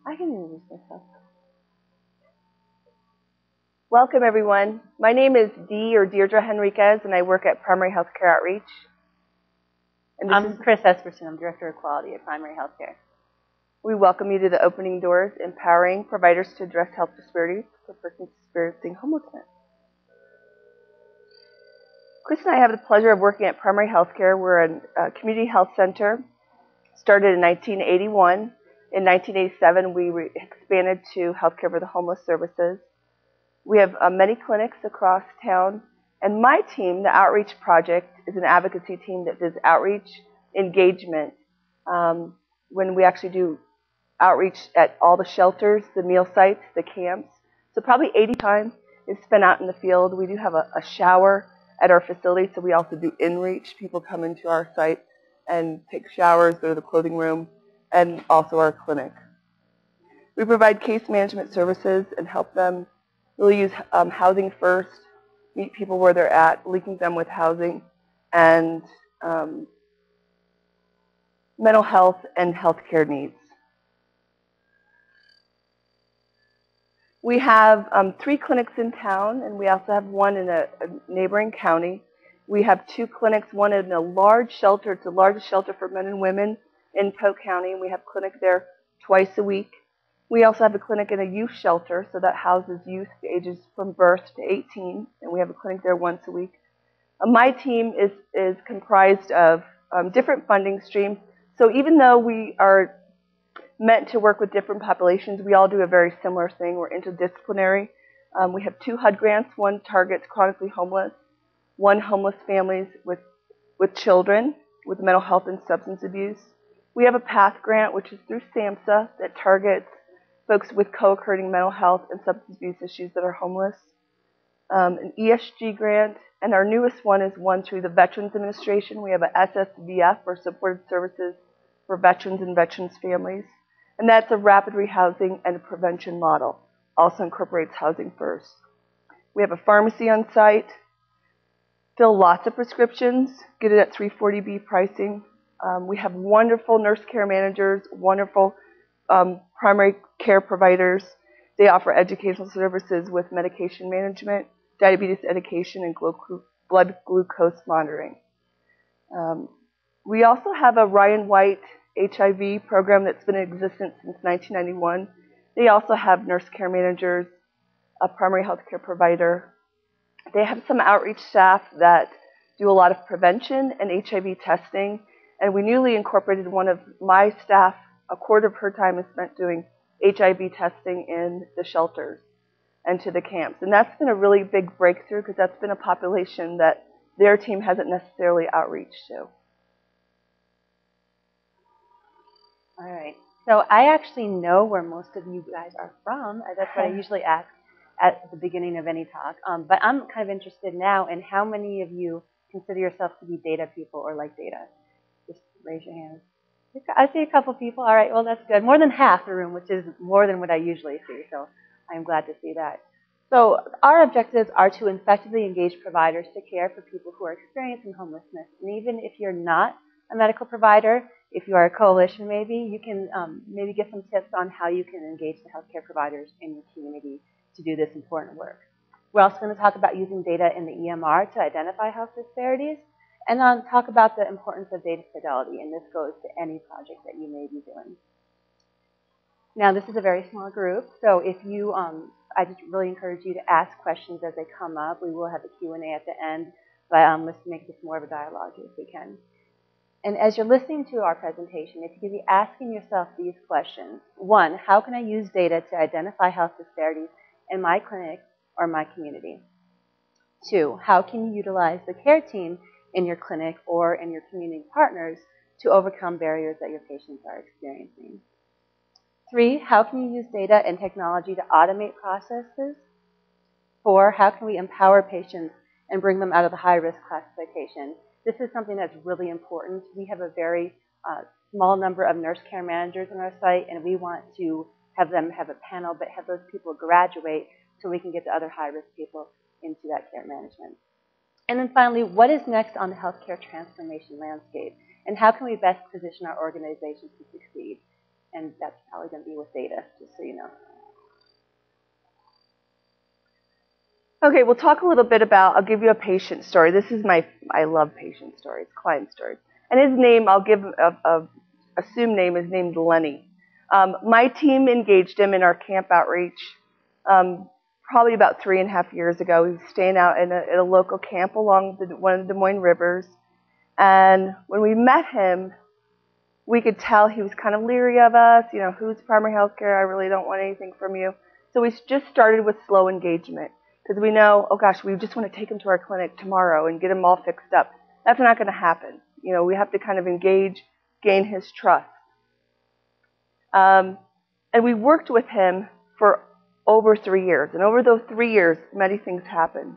I can introduce myself. Welcome, everyone. My name is Deirdre Henriquez, and I work at Primary Healthcare Outreach. And I'm Chris Espersen. I'm Director of Quality at Primary Healthcare. We welcome you to the Opening Doors, empowering providers to address health disparities for persons experiencing homelessness. Chris and I have the pleasure of working at Primary Healthcare. We're a community health center, started in 1981. In 1987, we expanded to Healthcare for the Homeless services. We have many clinics across town. And my team, the Outreach Project, is an advocacy team that does outreach engagement when we actually do outreach at all the shelters, the meal sites, the camps. So probably 80% time is spent out in the field. We do have a shower at our facility, so we also do in-reach. People come into our site and take showers, go to the clothing room, and also our clinic. We provide case management services and help them really use housing first, meet people where they're at, linking them with housing, and mental health and healthcare needs. We have 3 clinics in town, and we also have one in a neighboring county. We have 2 clinics, one in a large shelter. It's the largest shelter for men and women in Polk County, and we have clinic there twice a week. We also have a clinic in a youth shelter, so that houses youth ages from birth to 18, and we have a clinic there once a week. My team is comprised of different funding streams, so even though we are meant to work with different populations, we all do a very similar thing. We're interdisciplinary. We have 2 HUD grants. One targets chronically homeless, one homeless families with children with mental health and substance abuse. We have a PATH grant, which is through SAMHSA, that targets folks with co-occurring mental health and substance abuse issues that are homeless. An ESG grant, and our newest one is one through the Veterans Administration. We have a SSVF, or Supported Services for Veterans and Veterans Families. And that's a rapid rehousing and a prevention model. Also incorporates housing first. We have a pharmacy on site. Fill lots of prescriptions. Get it at 340B pricing. We have wonderful nurse care managers, wonderful primary care providers. They offer educational services with medication management, diabetes education, and blood glucose monitoring. We also have a Ryan White HIV program that's been in existence since 1991. They also have nurse care managers, a primary health care provider. They have some outreach staff that do a lot of prevention and HIV testing. And we newly incorporated one of my staff. A quarter of her time is spent doing HIV testing in the shelters and to the camps. And that's been a really big breakthrough because that's been a population that their team hasn't necessarily outreached to. All right. So I actually know where most of you guys are from. That's what I usually ask at the beginning of any talk. But I'm kind of interested now in how many of you consider yourself to be data people or like data. Just raise your hands. I see a couple people. All right, well, that's good. More than half the room, which is more than what I usually see, so I'm glad to see that. So our objectives are to effectively engage providers to care for people who are experiencing homelessness. And even if you're not a medical provider, if you are a coalition maybe, you can maybe get some tips on how you can engage the healthcare providers in your community to do this important work. We're also going to talk about using data in the EMR to identify health disparities, and talk about the importance of data fidelity, and this goes to any project that you may be doing. Now, this is a very small group, so if you, I just really encourage you to ask questions as they come up. We will have a Q&A at the end, but let's make this more of a dialogue if we can. And as you're listening to our presentation, if you could be asking yourself these questions. 1, how can I use data to identify health disparities in my clinic or my community? 2, how can you utilize the care team in your clinic or in your community partners to overcome barriers that your patients are experiencing? 3, how can you use data and technology to automate processes? 4, how can we empower patients and bring them out of the high-risk classification? This is something that's really important. We have a very small number of nurse care managers on our site, and we want to have them have a panel, but have those people graduate so we can get the other high-risk people into that care management. And then finally, what is next on the healthcare transformation landscape? And how can we best position our organization to succeed? and that's probably going to be with data, just so you know. Okay, we'll talk a little bit about, I'll give you a patient story. This is I love patient stories, client stories. And his name, I'll give a assumed name is named Lenny. My team engaged him in our camp outreach probably about 3.5 years ago. He was staying out in a local camp along one of the Des Moines rivers. And when we met him, we could tell he was kind of leery of us. You know, who's primary health care? I really don't want anything from you. So we just started with slow engagement. Because we know, oh gosh, we just want to take him to our clinic tomorrow and get him all fixed up. That's not going to happen. You know, we have to kind of engage, gain his trust. And we worked with him for over 3 years. And over those 3 years, many things happened.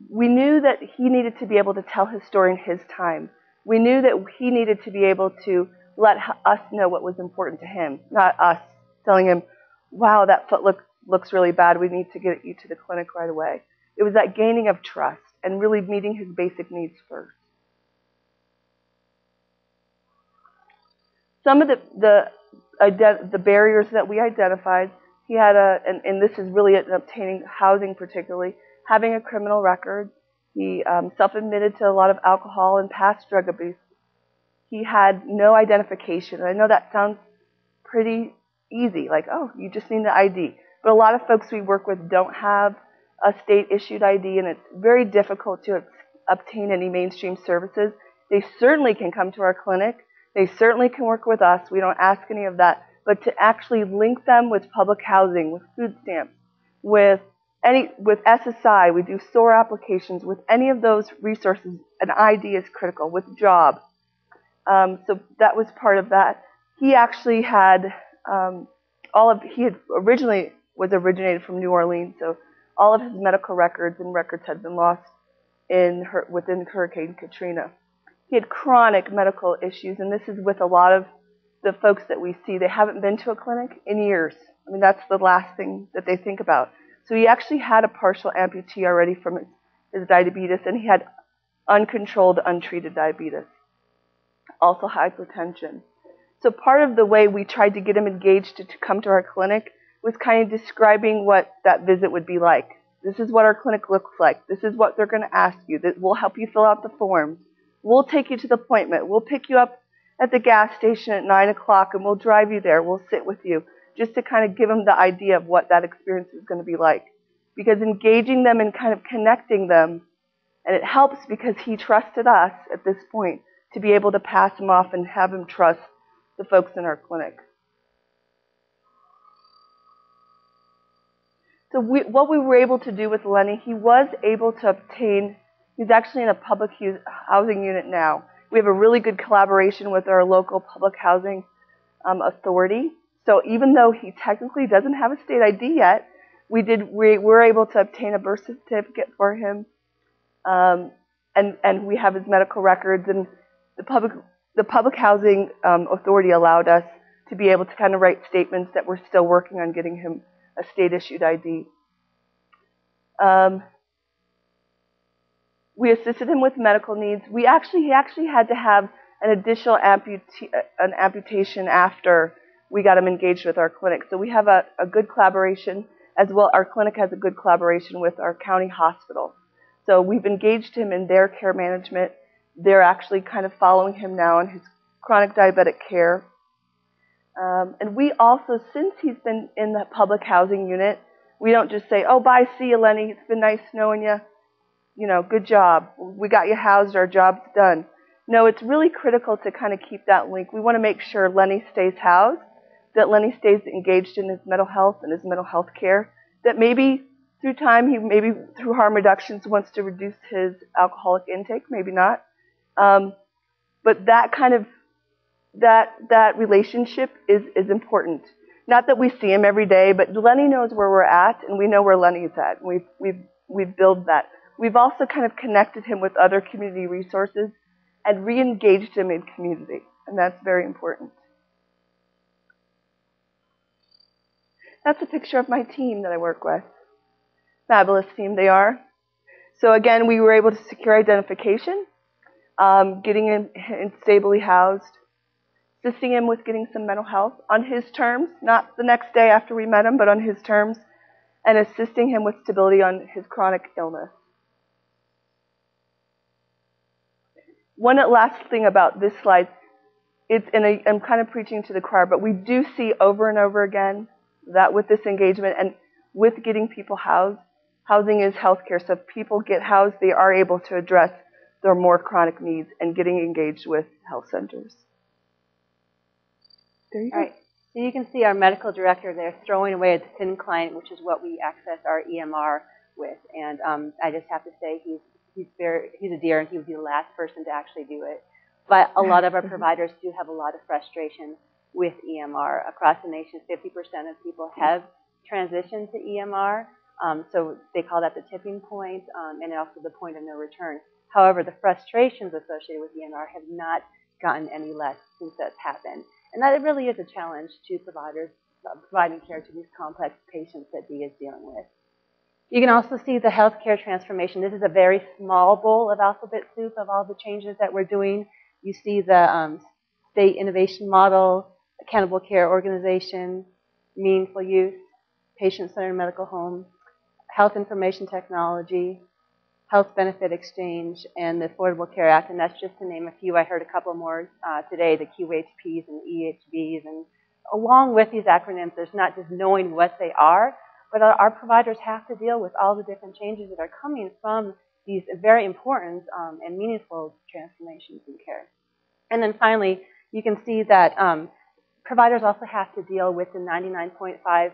We knew that he needed to be able to tell his story in his time. We knew that he needed to be able to let us know what was important to him, not us telling him, wow, that foot looks really bad. We need to get you to the clinic right away. It was that gaining of trust and really meeting his basic needs first. Some of the barriers that we identified, he had and this is really in obtaining housing particularly, having a criminal record. He self-admitted to a lot of alcohol and past drug abuse. He had no identification. And I know that sounds pretty easy, like, oh, you just need the ID. But a lot of folks we work with don't have a state-issued ID, and it's very difficult to obtain any mainstream services. They certainly can come to our clinic. They certainly can work with us. We don't ask any of that. But to actually link them with public housing, with food stamps, with SSI, we do SOAR applications. With any of those resources, an ID is critical. With job, so that was part of that. He actually had originated from New Orleans, so all of his medical records had been lost within Hurricane Katrina. He had chronic medical issues, and this is with a lot of the folks that we see. They haven't been to a clinic in years. I mean, that's the last thing that they think about. So he actually had a partial amputee already from his diabetes, and he had uncontrolled, untreated diabetes. Also hypertension. So part of the way we tried to get him engaged to come to our clinic was kind of describing what that visit would be like. This is what our clinic looks like. This is what they're going to ask you. We'll help you fill out the forms. We'll take you to the appointment. We'll pick you up at the gas station at 9 o'clock, and we'll drive you there. We'll sit with you, just to kind of give them the idea of what that experience is going to be like. Because engaging them and kind of connecting them, and it helps because he trusted us at this point to be able to pass him off and have him trust the folks in our clinic. So what we were able to do with Lenny, he was able to obtain, he's actually in a public housing unit now. We have a really good collaboration with our local public housing authority. So even though he technically doesn't have a state ID yet, we were able to obtain a birth certificate for him, and we have his medical records, and the public housing authority allowed us to be able to kind of write statements that we're still working on getting him a state-issued ID. We assisted him with medical needs. He actually had to have an additional amputation after we got him engaged with our clinic. So we have a good collaboration as well. Our clinic has a good collaboration with our county hospital. So we've engaged him in their care management. They're actually kind of following him now in his chronic diabetic care. And we also, since he's been in the public housing unit, we don't just say, oh, bye, see you, Lenny. It's been nice knowing you. You know, good job. We got you housed. Our job's done. No, it's really critical to kind of keep that link. We want to make sure Lenny stays housed, that Lenny stays engaged in his mental health and his mental health care, that maybe through time, maybe through harm reductions wants to reduce his alcoholic intake, maybe not. But that kind of, that relationship is important. Not that we see him every day, but Lenny knows where we're at, and we know where Lenny is at. We've built that. We've also kind of connected him with other community resources and re-engaged him in community, and that's very important. That's a picture of my team that I work with. Fabulous team they are. So again, we were able to secure identification, getting him stably housed, assisting him with getting some mental health on his terms, not the next day after we met him, but on his terms, and assisting him with stability on his chronic illness. One last thing about this slide, I'm kind of preaching to the choir, but we do see over and over again that with this engagement and with getting people housed, housing is healthcare. So if people get housed, they are able to address their more chronic needs and getting engaged with health centers. There you go. All right. So you can see our medical director there throwing away a thin client, which is what we access our EMR with. And I just have to say he's a dear, and he would be the last person to actually do it. But a lot of our providers do have a lot of frustration with EMR. Across the nation, 50% of people have transitioned to EMR. So they call that the tipping point, and also the point of no return. However, the frustrations associated with EMR have not gotten any less since that's happened. And that really is a challenge to providers providing care to these complex patients that Dee is dealing with. You can also see the healthcare transformation. This is a very small bowl of alphabet soup of all the changes that we're doing. You see the state innovation model, accountable care organization, meaningful use, patient-centered medical home, health information technology, health benefit exchange, and the Affordable Care Act, and that's just to name a few. I heard a couple more today, the QHPs and EHBs, and along with these acronyms, there's not just knowing what they are, but our providers have to deal with all the different changes that are coming from these very important and meaningful transformations in care. And then finally, you can see that providers also have to deal with the 99.5%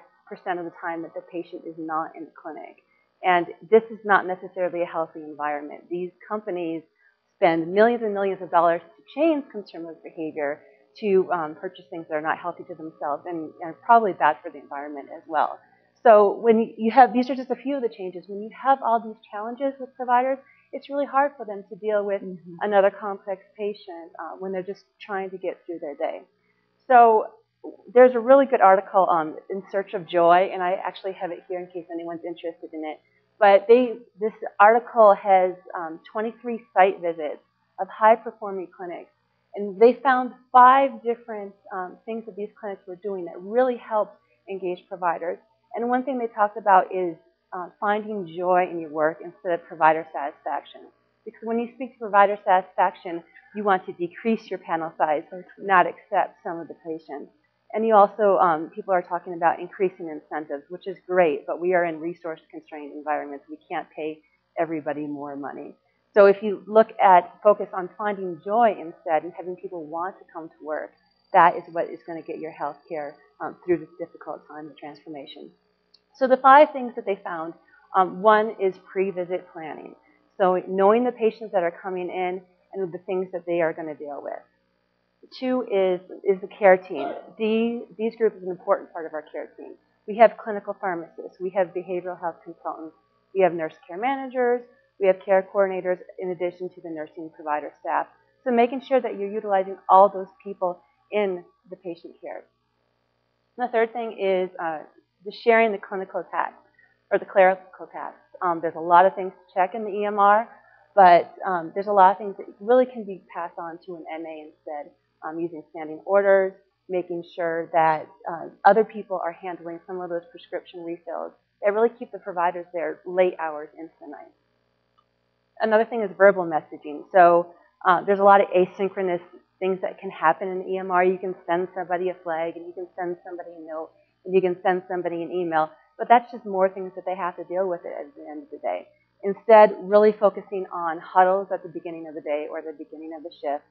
of the time that the patient is not in the clinic. And this is not necessarily a healthy environment. These companies spend millions and millions of dollars to change consumer behavior, to purchase things that are not healthy to themselves and probably bad for the environment as well. So when you have, these are just a few of the changes. When you have all these challenges with providers, it's really hard for them to deal with another complex patient when they're just trying to get through their day. So there's a really good article on In Search of Joy, and I actually have it here in case anyone's interested in it. But this article has 23 site visits of high-performing clinics, and they found 5 different things that these clinics were doing that really helped engage providers. And one thing they talked about is finding joy in your work instead of provider satisfaction. Because when you speak to provider satisfaction, you want to decrease your panel size, not accept some of the patients. And you also, people are talking about increasing incentives, which is great, but we are in resource-constrained environments. We can't pay everybody more money. So if you focus on finding joy instead and having people want to come to work, that is what is going to get your health care through this difficult time of transformation. So the 5 things that they found, one is pre-visit planning. So knowing the patients that are coming in and the things that they are going to deal with. 2 is the care team. These group is an important part of our care team. We have clinical pharmacists. We have behavioral health consultants. We have nurse care managers. We have care coordinators in addition to the nursing provider staff. So making sure that you're utilizing all those people in the patient care. And the 3rd thing is the sharing the clinical tasks or the clerical tasks. There's a lot of things to check in the EMR, but there's a lot of things that really can be passed on to an MA instead. Using standing orders, making sure that other people are handling some of those prescription refills that really keep the providers there late hours into the night. Another thing is verbal messaging. So there's a lot of asynchronous things that can happen in the EMR. You can send somebody a flag, and you can send somebody a note, and you can send somebody an email, but that's just more things that they have to deal with at the end of the day. Instead, really focusing on huddles at the beginning of the day or the beginning of the shift,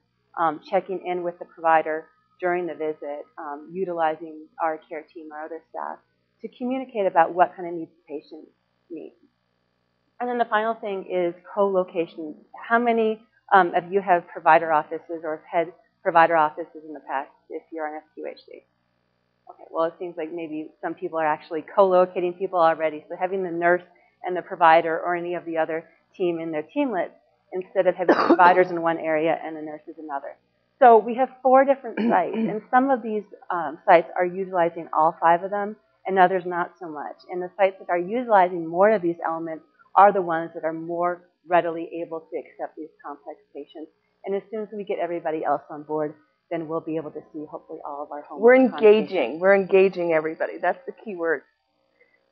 checking in with the provider during the visit, utilizing our care team, our other staff, to communicate about what kind of needs the patient needs. And then the final thing is co-location. How many of you have provider offices or have had provider offices in the past if you're on FQHC? Okay, well, it seems like maybe some people are actually co-locating people already. So having the nurse and the provider or any of the other team in their teamlets instead of having providers in one area and the nurses in another. So we have 4 different sites, and some of these sites are utilizing all 5 of them, and others not so much. And the sites that are utilizing more of these elements are the ones that are more readily able to accept these complex patients. And as soon as we get everybody else on board, then we'll be able to see hopefully all of our homeless We're chronic patients. engaging. We're engaging everybody. That's the key word.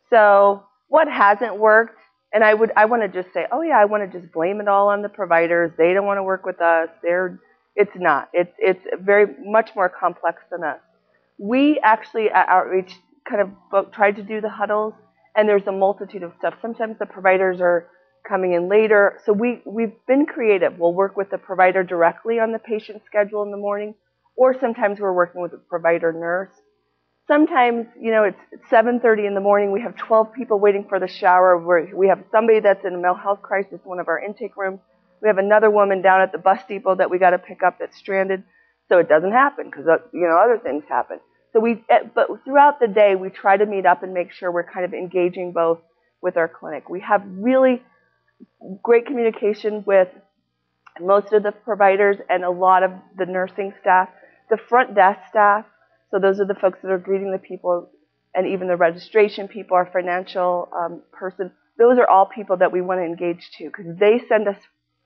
So what hasn't worked, and I want to just say, oh yeah, I want to just blame it all on the providers. They don't want to work with us. It's not. It's very much more complex than us. We actually at Outreach kind of tried to do the huddles, and there's a multitude of stuff. Sometimes the providers are coming in later, so we've been creative. We'll work with the provider directly on the patient schedule in the morning, or sometimes we're working with a provider nurse. Sometimes, it's 7:30 in the morning. We have 12 people waiting for the shower. We have somebody that's in a mental health crisis, one of our intake rooms. We have another woman down at the bus depot that we got to pick up that's stranded. So it doesn't happen because, other things happen. So but throughout the day, we try to meet up and make sure we're kind of engaging both with our clinic. We have really great communication with most of the providers and a lot of the nursing staff, the front desk staff. So those are the folks that are greeting the people, and even the registration people, our financial person. Those are all people that we want to engage too, because they send us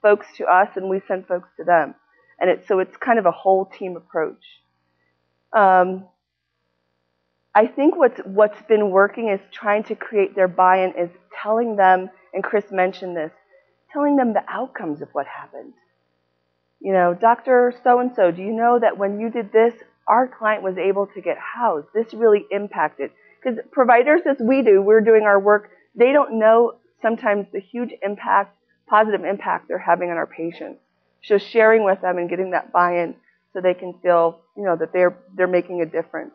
folks to us and we send folks to them. And it's kind of a whole team approach. I think what's been working is trying to create their buy-in, is telling them, and Chris mentioned this, telling them the outcomes of what happened. Dr. So-and-so, do you know that when you did this, our client was able to get housed? This really impacted. Because providers, as we do, we're doing our work, they don't know sometimes the huge impact, positive impact they're having on our patients. So sharing with them and getting that buy-in so they can feel, that they're making a difference.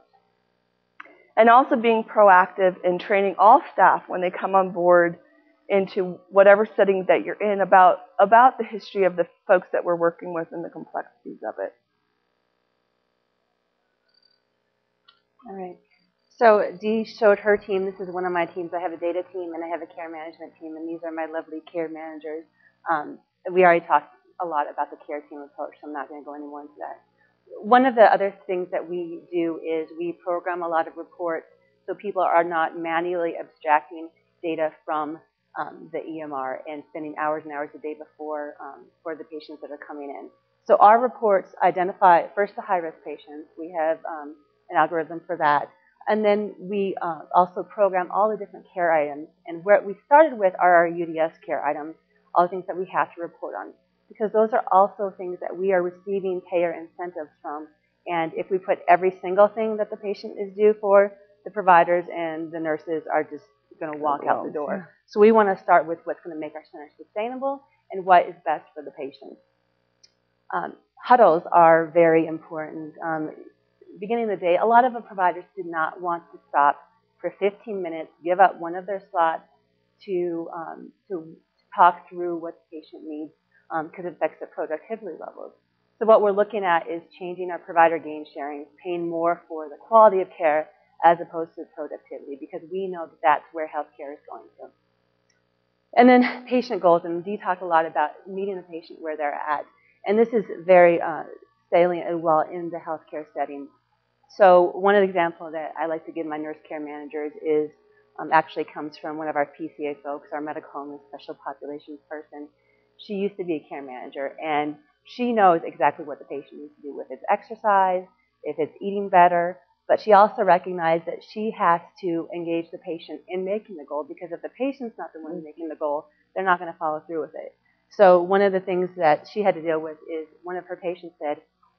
And also being proactive in training all staff when they come on board into whatever setting that you're in about the history of the folks that we're working with and the complexities of it. All right. So Dee showed her team. This is one of my teams. I have a data team and I have a care management team, and these are my lovely care managers. We already talked a lot about the care team approach, so I'm not going to go any more into that. One of the other things that we do is we program a lot of reports so people are not manually abstracting data from the EMR and spending hours and hours a day before for the patients that are coming in. So our reports identify first the high-risk patients. We have an algorithm for that. And then we also program all the different care items. And where we started with are our UDS care items, all the things that we have to report on, because those are also things that we are receiving payer incentives from. And if we put every single thing that the patient is due for, the providers and the nurses are just going to walk out the door. So we want to start with what's going to make our center sustainable and what is best for the patient. Huddles are very important. Beginning of the day, a lot of the providers did not want to stop for 15 minutes, give up one of their slots to talk through what the patient needs, because it affects their productivity levels. So what we're looking at is changing our provider gain sharing, paying more for the quality of care as opposed to productivity, because we know that that's where healthcare is going to. And then patient goals, and Dee talked a lot about meeting the patient where they're at. And this is very salient as well in the healthcare setting. So one of the examples that I like to give my nurse care managers is actually comes from one of our PCA folks, our medical home and special populations person. She used to be a care manager, and she knows exactly what the patient needs to do with its exercise, if it's eating better, but she also recognized that she has to engage the patient in making the goal, because if the patient's not the one making the goal, they're not going to follow through with it. So one of the things that she had to deal with is one of her patients said,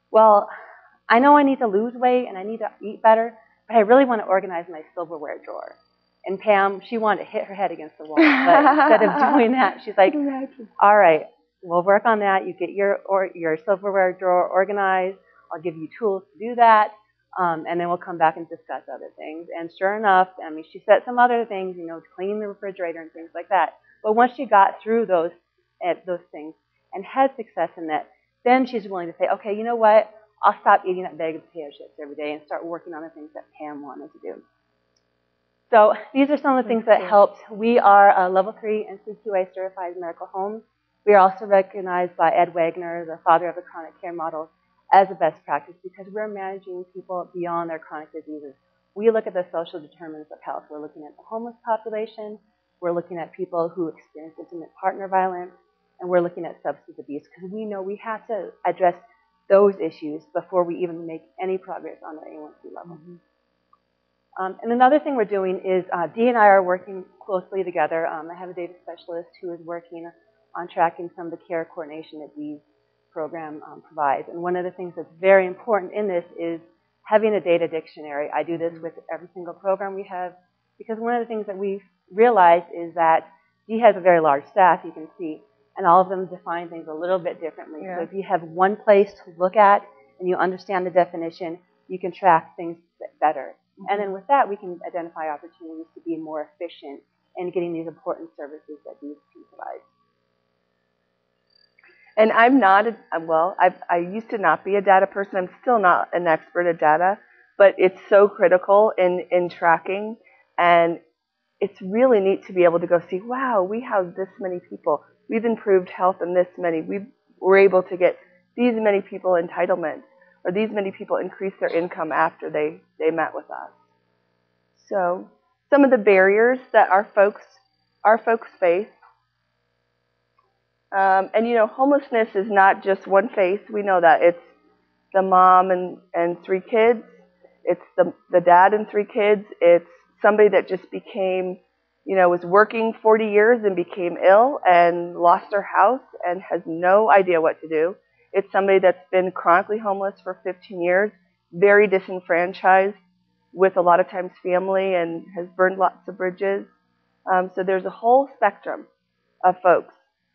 well, I know I need to lose weight and I need to eat better, but I really want to organize my silverware drawer. And Pam, she wanted to hit her head against the wall, but instead of doing that, she's like, all right, we'll work on that. You get your silverware drawer organized. I'll give you tools to do that, and then we'll come back and discuss other things. And sure enough, I mean, she said some other things, cleaning the refrigerator and things like that. But once she got through those things and had success in that, then she's willing to say, okay, you know what? I'll stop eating that bag of potato chips every day and start working on the things that Pam wanted to do. So these are some of the things that helped. We are a level 3 NCQA certified medical home. We are also recognized by Ed Wagner, the father of the chronic care model, as a best practice, because we're managing people beyond their chronic diseases. We look at the social determinants of health. We're looking at the homeless population. We're looking at people who experience intimate partner violence. And we're looking at substance abuse, because we know we have to address those issues before we even make any progress on the A1C level. And another thing we're doing is Dee and I are working closely together. I have a data specialist who is working on tracking some of the care coordination that Dee's program provides. And one of the things that's very important in this is having a data dictionary. I do this with every single program we have, because one of the things that we've realized is that Dee has a very large staff, you can see, and all of them define things a little bit differently. Yeah. So if you have one place to look at and you understand the definition, you can track things better. And then with that, we can identify opportunities to be more efficient in getting these important services that these can provide. And I'm not, I used to not be a data person. I'm still not an expert at data, but it's so critical in tracking. And it's really neat to be able to go see, wow, we have this many people. We've improved health in this many. We were able to get these many people entitlements, or these many people increase their income after they met with us. So some of the barriers that our folks face. And you know, homelessness is not just one face. We know that. It's the mom and 3 kids. It's the dad and 3 kids. It's somebody that just became, you know, was working 40 years and became ill and lost their house and has no idea what to do. It's somebody that's been chronically homeless for 15 years, very disenfranchised, with a lot of times family, and has burned lots of bridges. So there's a whole spectrum of folks.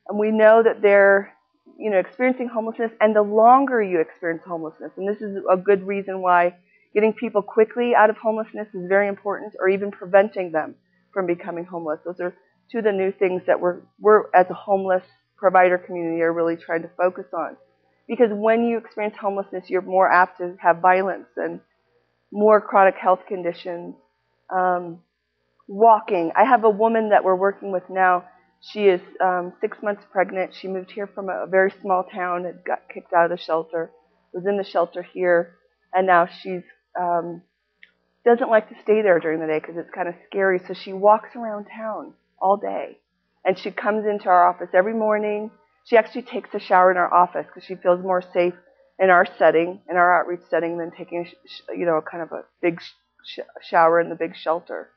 And we know that they're, you know, experiencing homelessness, and the longer you experience homelessness, and this is a good reason why getting people quickly out of homelessness is very important, or even preventing them from becoming homeless. Those are 2 of the new things that we're as a homeless provider community are really trying to focus on. Because when you experience homelessness, you're more apt to have violence and more chronic health conditions. Walking. I have a woman that we're working with now. She is 6 months pregnant. She moved here from a very small town, had got kicked out of the shelter, was in the shelter here, and now she's doesn't like to stay there during the day because it's kind of scary. So she walks around town all day, and she comes into our office every morning. She actually takes a shower in our office because she feels more safe in our setting, in our outreach setting, than taking kind of a big shower in the big shelter.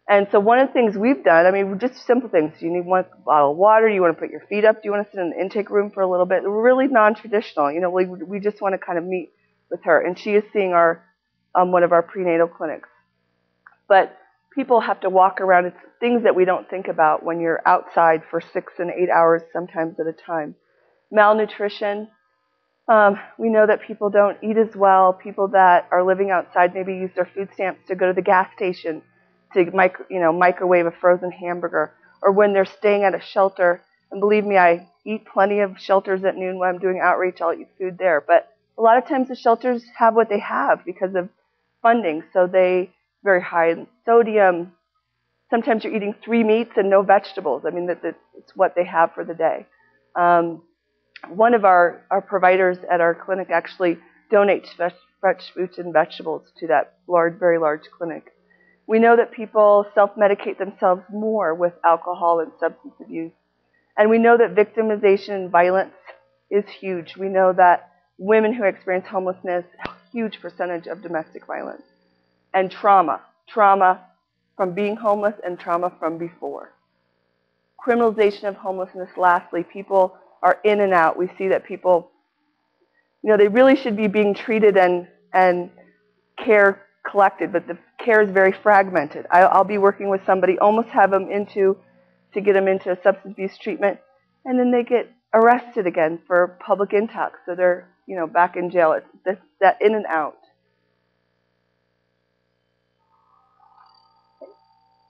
And so one of the things we've done, I mean, just simple things. Do you need one bottle of water? Do you want to put your feet up? Do you want to sit in the intake room for a little bit? We're really non-traditional. You know, we just want to kind of meet with her. And she is seeing one of our prenatal clinics. But people have to walk around. It's things that we don't think about when you're outside for 6 and 8 hours sometimes at a time. Malnutrition. We know that people don't eat as well. People that are living outside maybe use their food stamps to go to the gas station to microwave a frozen hamburger, or when they're staying at a shelter. And believe me, I eat plenty of shelters at noon when I'm doing outreach. I'll eat food there. But a lot of times the shelters have what they have because of funding, so they very high in sodium. Sometimes you're eating 3 meats and no vegetables. I mean, it's what they have for the day. One of our providers at our clinic actually donates fresh fruits and vegetables to that very large clinic. We know that people self-medicate themselves more with alcohol and substance abuse. And we know that victimization and violence is huge. We know that women who experience homelessness have a huge percentage of domestic violence. And trauma from being homeless and trauma from before. Criminalization of homelessness, lastly, people are in and out. We see that people, they really should be being treated and care collected, but the care is very fragmented. I'll be working with somebody, almost have them to get them into a substance abuse treatment, and then they get arrested again for public intox, so they're back in jail. It's that in and out.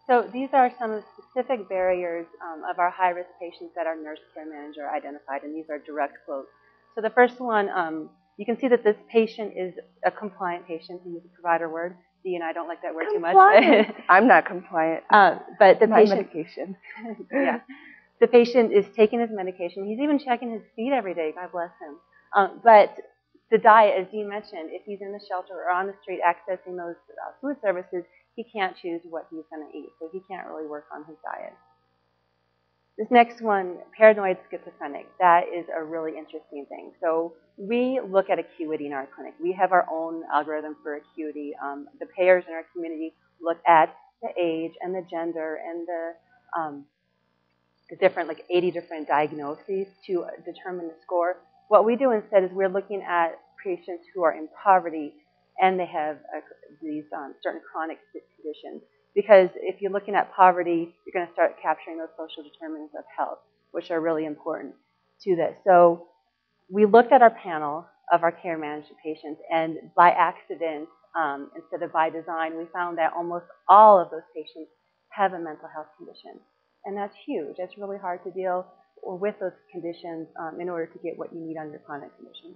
So these are some of the specific barriers of our high-risk patients that our nurse care manager identified, and these are direct quotes. So the first one, you can see that this patient is a compliant patient, to use a provider word. Dee and I don't like that word too much. I'm not compliant. But the My patient, medication. yeah, the patient is taking his medication. He's even checking his feet every day. God bless him. But the diet, as Dee mentioned, if he's in the shelter or on the street accessing those food services, he can't choose what he's going to eat, so he can't really work on his diet. This next one, paranoid schizophrenic, that is a really interesting thing. So we look at acuity in our clinic. We have our own algorithm for acuity. The payers in our community look at the age and the gender and the different, like 80 different diagnoses to determine the score. What we do instead is we're looking at patients who are in poverty and they have these certain chronic conditions. Because if you're looking at poverty, you're going to start capturing those social determinants of health, which are really important to this. So we looked at our panel of our care management patients, and by accident, instead of by design, we found that almost all of those patients have a mental health condition. And that's huge. It's really hard to deal with those conditions in order to get what you need on your chronic condition.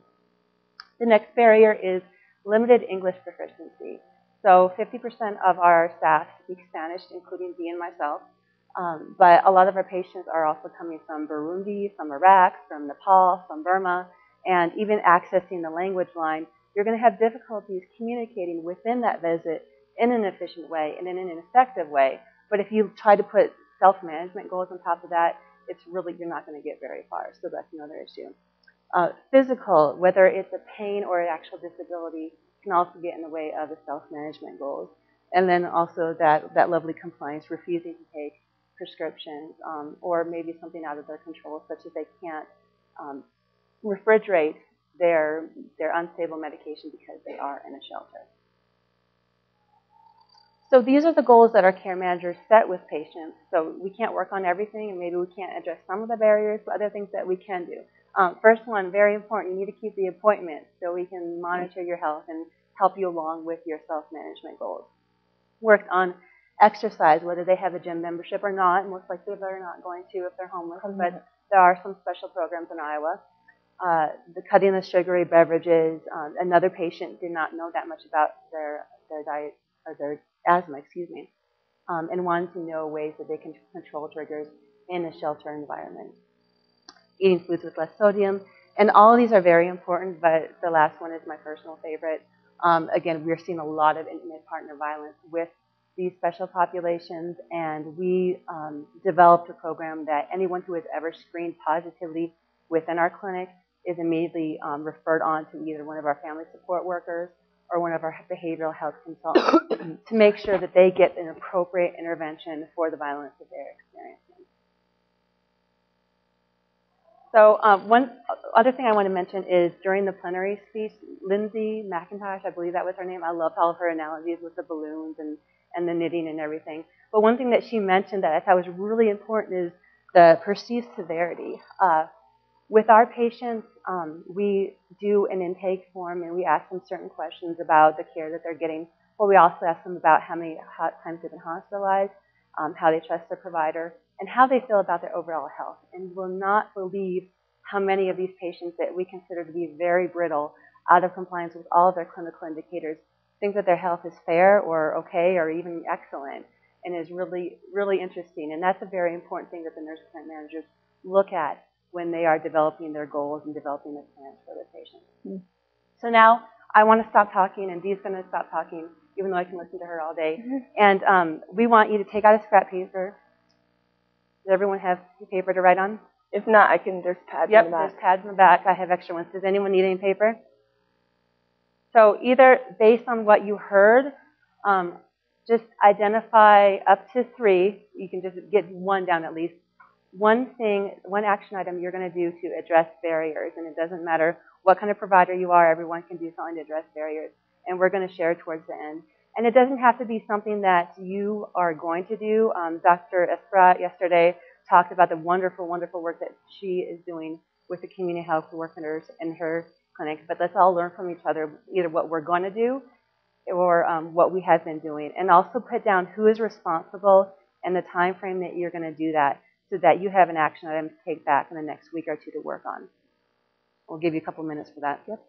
The next barrier is limited English proficiency. So 50% of our staff speak Spanish, including Dee and myself. But a lot of our patients are also coming from Burundi, from Iraq, from Nepal, from Burma, and even accessing the language line, you're going to have difficulties communicating within that visit in an efficient way and in an effective way. But if you try to put self-management goals on top of that, it's really, you're not going to get very far. So that's another issue. Physical, whether it's a pain or an actual disability, can also get in the way of the self-management goals. And then also that lovely compliance, refusing to take prescriptions, or maybe something out of their control, such as they can't refrigerate their unstable medication because they are in a shelter. So these are the goals that our care managers set with patients. So we can't work on everything, and maybe we can't address some of the barriers, but other things that we can do. First one, very important, you need to keep the appointment so we can monitor your health and help you along with your self-management goals. Worked on exercise, whether they have a gym membership or not. Most likely they're not going to if they're homeless, but there are some special programs in Iowa. The cutting the sugary beverages. Another patient did not know that much about their diet or their asthma, and wanted to know ways that they can control triggers in a shelter environment. Eating foods with less sodium. And all of these are very important, but the last one is my personal favorite. Again, we're seeing a lot of intimate partner violence with these special populations, and we developed a program that anyone who has ever screened positively within our clinic is immediately referred on to either one of our family support workers or one of our behavioral health consultants to make sure that they get an appropriate intervention for the violence that they're experiencing. So one other thing I want to mention is during the plenary speech, Lindsay McIntosh, I believe that was her name. I loved all of her analogies with the balloons and the knitting and everything. But one thing that she mentioned that I thought was really important is the perceived severity. With our patients, we do an intake form and we ask them certain questions about the care that they're getting. But we also ask them about how many times they've been hospitalized, how they trust their provider, and how they feel about their overall health. And you will not believe how many of these patients that we consider to be very brittle, out of compliance with all of their clinical indicators, think that their health is fair or okay or even excellent, and is really, really interesting. And that's a very important thing that the nurse clinic managers look at when they are developing their goals and developing their plans for their patients. Mm-hmm. So now I want to stop talking, and Dee's going to stop talking, even though I can listen to her all day. Mm-hmm. And we want you to take out a scrap paper. Does everyone have paper to write on? If not, there's pads in the back. Yep, there's pads in the back. I have extra ones. Does anyone need any paper? So either based on what you heard, just identify up to 3. You can just get one down at least. One action item you're going to do to address barriers. And it doesn't matter what kind of provider you are. Everyone can do something to address barriers. And we're going to share towards the end. And it doesn't have to be something that you are going to do. Dr. Espersen yesterday talked about the wonderful, wonderful work that she is doing with the community health workers in her clinic. But let's all learn from each other, either what we're going to do or what we have been doing. And also put down who is responsible and the time frame that you're going to do that so that you have an action item to take back in the next week or 2 to work on. We'll give you a couple minutes for that. Yep.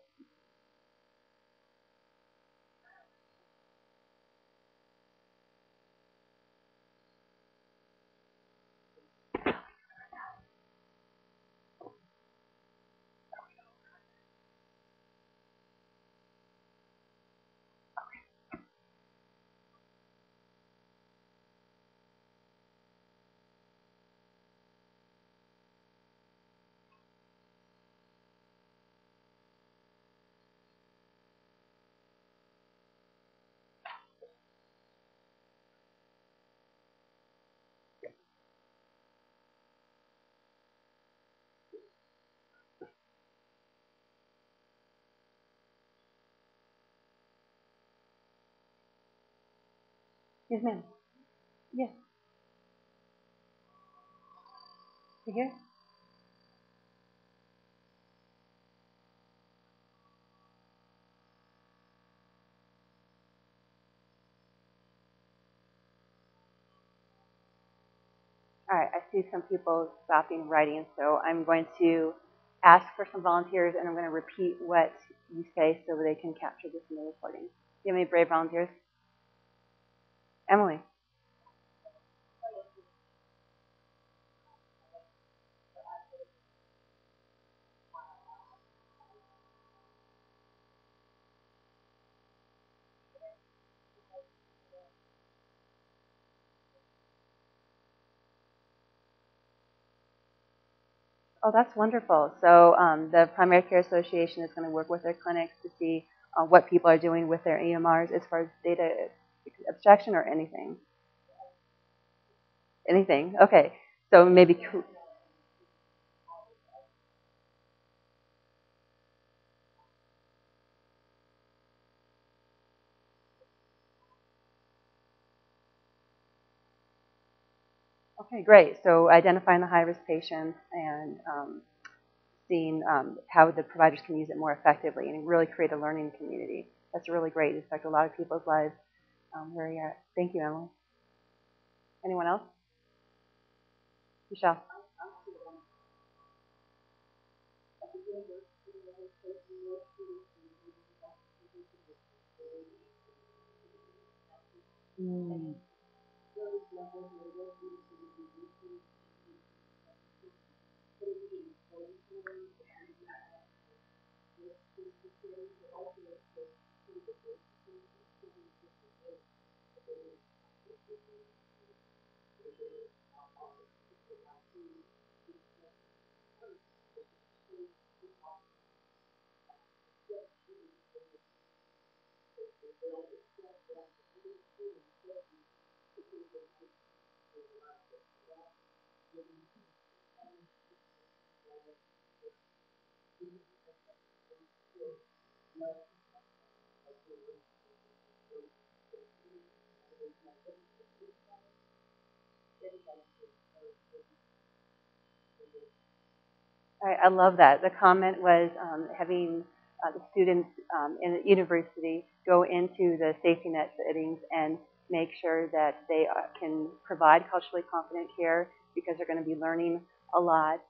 Yes, ma'am. Yes. You here? All right, I see some people stopping writing, so I'm going to ask for some volunteers, and I'm going to repeat what you say so they can capture this in the recording. Do you have any brave volunteers? Emily. Oh, that's wonderful. So the Primary Care Association is going to work with their clinics to see what people are doing with their EMRs as far as data abstraction or anything. Anything. Okay. So maybe. Okay, great. So identifying the high-risk patients and seeing how the providers can use it more effectively and really create a learning community. That's really great. It's affected a lot of people's lives where you're at. Thank you, Emily. Anyone else? Michelle. Mm. I love that. The comment was having the students in the university go into the safety net settings and make sure that they can provide culturally confident care because they're going to be learning a lot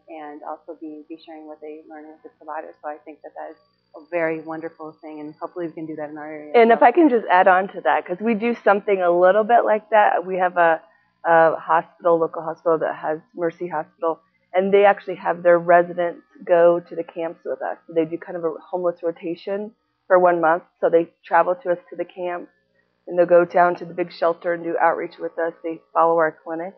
and also be sharing what they learn with the provider. So I think that that is a very wonderful thing, and hopefully we can do that in our area. And if I can just add on to that, because we do something a little bit like that. We have a hospital, local hospital that has Mercy Hospital, and they actually have their residents go to the camps with us. So they do kind of a homeless rotation for 1 month. So they travel to us to the camp, and they'll go down to the big shelter and do outreach with us. They follow our clinic.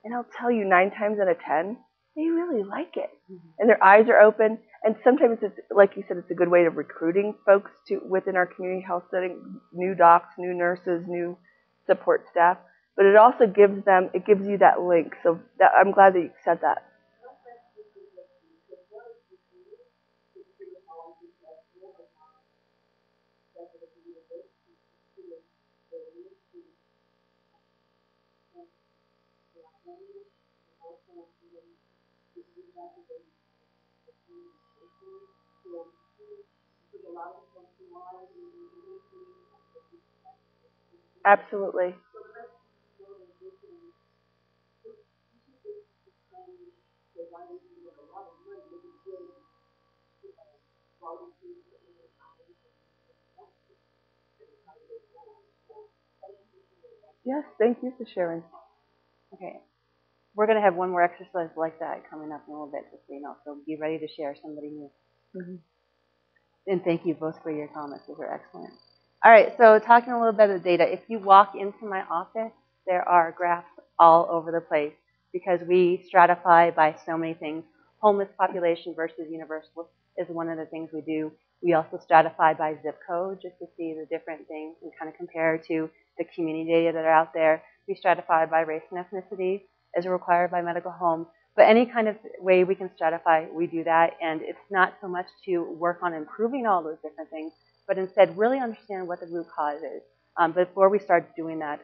And I'll tell you, 9 times out of 10, they really like it. And their eyes are open. And sometimes it's, like you said, it's a good way of recruiting folks to within our community health setting, new docs, new nurses, new support staff. But it also gives you that link. So that, I'm glad that you said that. Absolutely. Yes, thank you for sharing. Okay. We're going to have one more exercise like that coming up in a little bit, just so you know. So be ready to share somebody new. Mm-hmm. And thank you both for your comments. Those are excellent. All right, so talking a little bit of the data. If you walk into my office, there are graphs all over the place because we stratify by so many things. Homeless population versus universal is one of the things we do. We also stratify by zip code just to see the different things and kind of compare to the community data that are out there. We stratify by race and ethnicity as required by medical home. But any kind of way we can stratify, we do that. And it's not so much to work on improving all those different things, but instead really understand what the root cause is. Before we started doing that,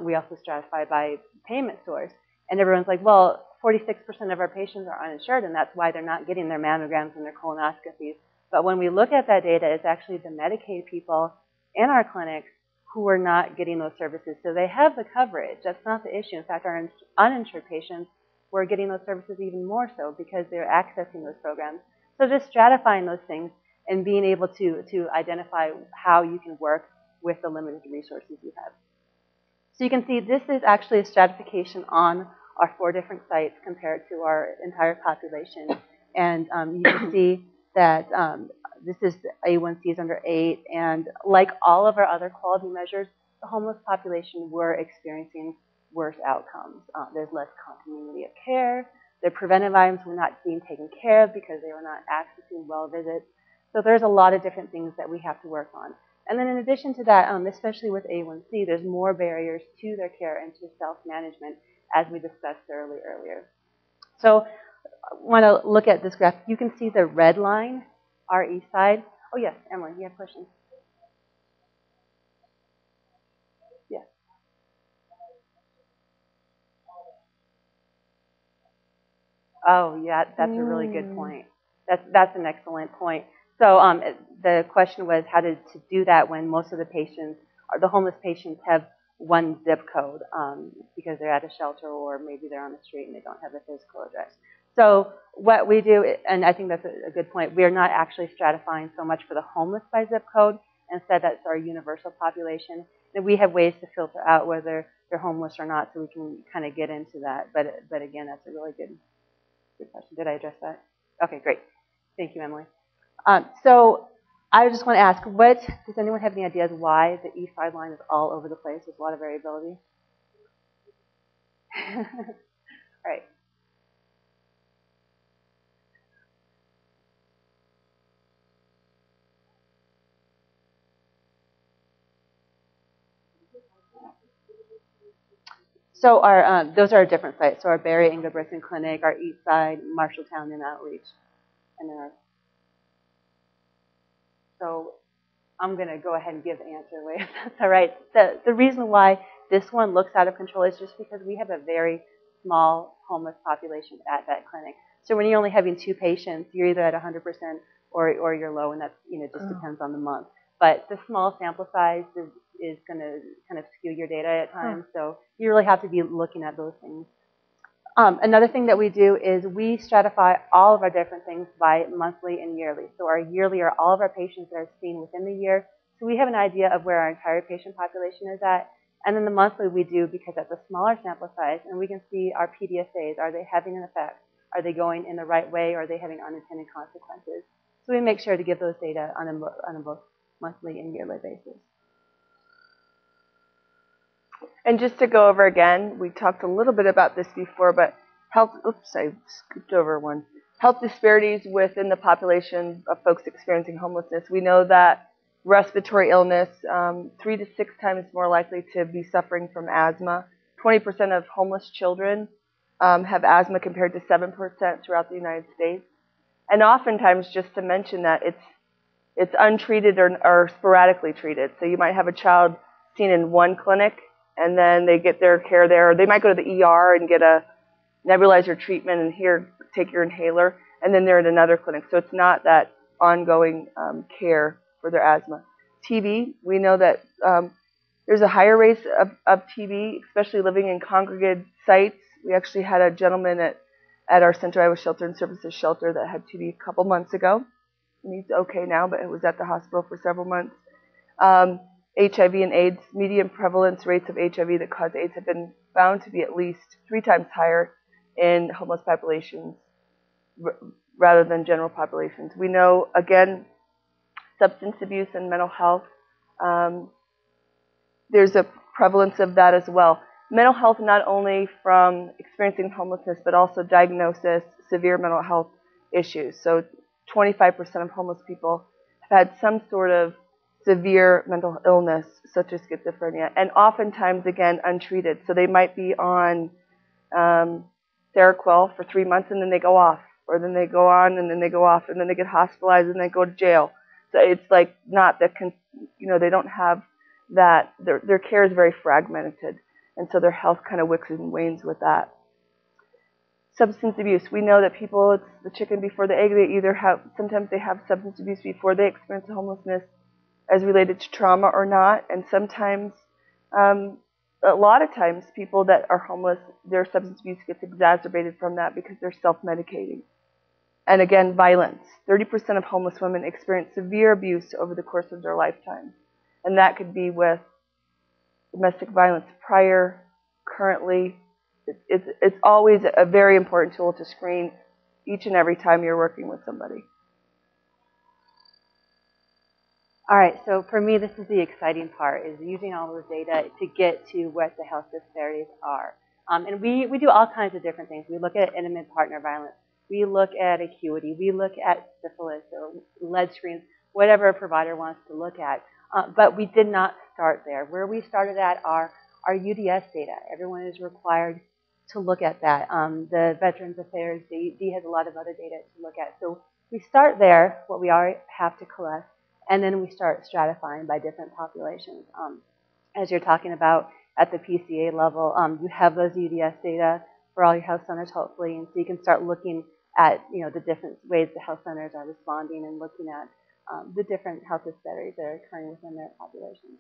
we also stratified by payment source. And everyone's like, well, 46% of our patients are uninsured, and that's why they're not getting their mammograms and their colonoscopies. But when we look at that data, it's actually the Medicaid people in our clinics who are not getting those services. So they have the coverage. That's not the issue. In fact, our uninsured patients were getting those services even more so because they're accessing those programs. So just stratifying those things and being able to identify how you can work with the limited resources you have. So you can see this is actually a stratification on our 4 different sites compared to our entire population. And you can see that this is the A1Cs under 8. And like all of our other quality measures, the homeless population were experiencing worse outcomes. There's less continuity of care. Their preventive items were not being taken care of because they were not accessing well visits. So there's a lot of different things that we have to work on. And then in addition to that, especially with A1C, there's more barriers to their care and to self-management, as we discussed earlier. So I want to look at this graph. You can see the red line, our east side. Oh, yes, Emily, you have questions? Yes. Oh, yeah, that's a really good point. That's an excellent point. So the question was how to do that when most of the patients, or the homeless patients, have one zip code because they're at a shelter or maybe they're on the street and they don't have a physical address. So what we do, and I think that's a good point, we are not actually stratifying so much for the homeless by zip code. Instead, that's our universal population. And we have ways to filter out whether they're homeless or not, so we can kind of get into that. But again, that's a really good question. Did I address that? Okay, great. Thank you, Emily. So I just want to ask, does anyone have any ideas why the east side line is all over the place? There's a lot of variability. All right. So those are our different sites. So our Barry Ingebrigtsen Clinic, our East Side, Marshalltown, and Outreach. And then so I'm going to go ahead and give the answer away, if that's all right. The reason why this one looks out of control is just because we have a very small homeless population at that clinic. So when you're only having 2 patients, you're either at 100% or you're low, and that's, just depends on the month. But the small sample size is going to kind of skew your data at times. So you really have to be looking at those things. Another thing that we do is we stratify all of our different things by monthly and yearly. So our yearly are all of our patients that are seen within the year. So we have an idea of where our entire patient population is at. And then the monthly we do because that's a smaller sample size, and we can see our PDSAs. Are they having an effect? Are they going in the right way, or are they having unintended consequences? So we make sure to give those data on a both monthly and yearly basis. And just to go over again, we talked a little bit about this before, but I skipped over one. Health disparities within the population of folks experiencing homelessness. We know that respiratory illness, 3 to 6 times more likely to be suffering from asthma. 20% of homeless children have asthma compared to 7% throughout the United States. And oftentimes, just to mention that, it's untreated or sporadically treated. So you might have a child seen in one clinic, and then they get their care there. Or they might go to the ER and get a nebulizer treatment and here, take your inhaler, and then they're in another clinic. So it's not that ongoing care for their asthma. TB, we know that there's a higher rate of TB, especially living in congregated sites. We actually had a gentleman at our Central Iowa Shelter and Services Shelter that had TB a couple months ago. And he's okay now, but it was at the hospital for several months. HIV and AIDS, median prevalence rates of HIV that cause AIDS have been found to be at least 3 times higher in homeless populations rather than general populations. We know, again, substance abuse and mental health, there's a prevalence of that as well. Mental health not only from experiencing homelessness, but also diagnosis, severe mental health issues. So 25% of homeless people have had some sort of severe mental illness, such as schizophrenia, and oftentimes, again, untreated. So they might be on Seroquel for 3 months, and then they go off, or then they go on, and then they go off, and then they get hospitalized, and they go to jail. So it's like not that, they don't have that their care is very fragmented, and so their health kind of waxes and wanes with that. Substance abuse. We know that people, it's the chicken before the egg. Sometimes they have substance abuse before they experience homelessness as related to trauma or not. And sometimes, a lot of times, people that are homeless, their substance abuse gets exacerbated from that because they're self-medicating. And again, violence. 30% of homeless women experience severe abuse over the course of their lifetime. And that could be with domestic violence prior, currently. It's always a very important tool to screen each and every time you're working with somebody. All right, so for me, this is the exciting part, is using all those data to get to what the health disparities are. And we do all kinds of different things. We look at intimate partner violence. We look at acuity. We look at syphilis or lead screens, whatever a provider wants to look at. But we did not start there. Where we started at are our UDS data. Everyone is required to look at that. The Veterans Affairs, D has a lot of other data to look at. So we start there, what we already have to collect, and then we start stratifying by different populations. As you're talking about at the PCA level, you have those UDS data for all your health centers, hopefully, and so you can start looking at the different ways the health centers are responding and looking at the different health disparities that are occurring within their populations.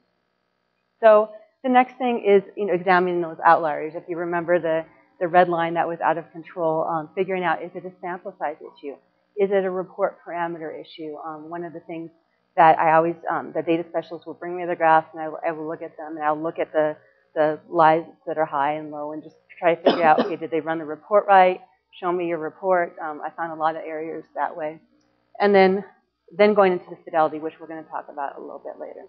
So the next thing is examining those outliers. If you remember the red line that was out of control, figuring out, is it a sample size issue? Is it a report parameter issue? One of the things that I always, the data specialists will bring me the graphs, and I will look at them, and I'll look at the lies that are high and low and just try to figure out, okay, did they run the report right? Show me your report. I found a lot of errors that way. And then going into the fidelity, which we're going to talk about a little bit later.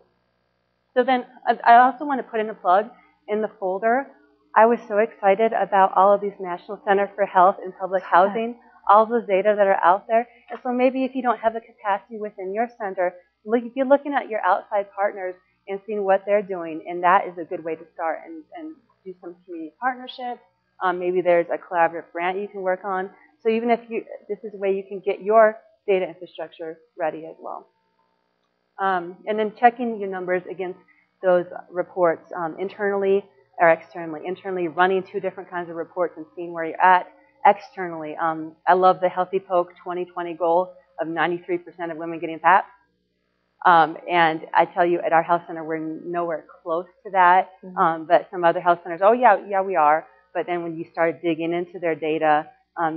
So then I also want to put in a plug in the folder. I was so excited about all of these National Center for Health and Public Housing, all of those data that are out there. And so maybe if you don't have the capacity within your center, if you're looking at your outside partners and seeing what they're doing, and that is a good way to start and do some community partnerships. Maybe there's a collaborative grant you can work on. So even if this is a way you can get your data infrastructure ready as well. And then checking your numbers against those reports internally or externally. Internally, running 2 different kinds of reports and seeing where you're at. Externally, I love the Healthy Poke 2020 goal of 93% of women getting PAP. And I tell you, at our health center, we're nowhere close to that. But some other health centers, oh yeah, we are. But then when you start digging into their data,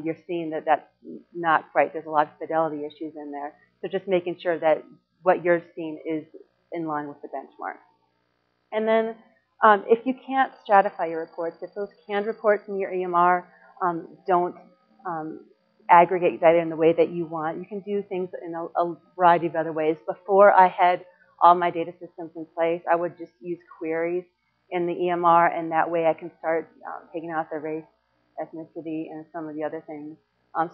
you're seeing that that's not quite. There's a lot of fidelity issues in there. So just making sure that what you're seeing is in line with the benchmark. And then if you can't stratify your reports, if those canned reports in your EMR don't aggregate data in the way that you want, you can do things in a variety of other ways. Before I had all my data systems in place, I would just use queries in the EMR, and that way I can start taking out the race, ethnicity, and some of the other things.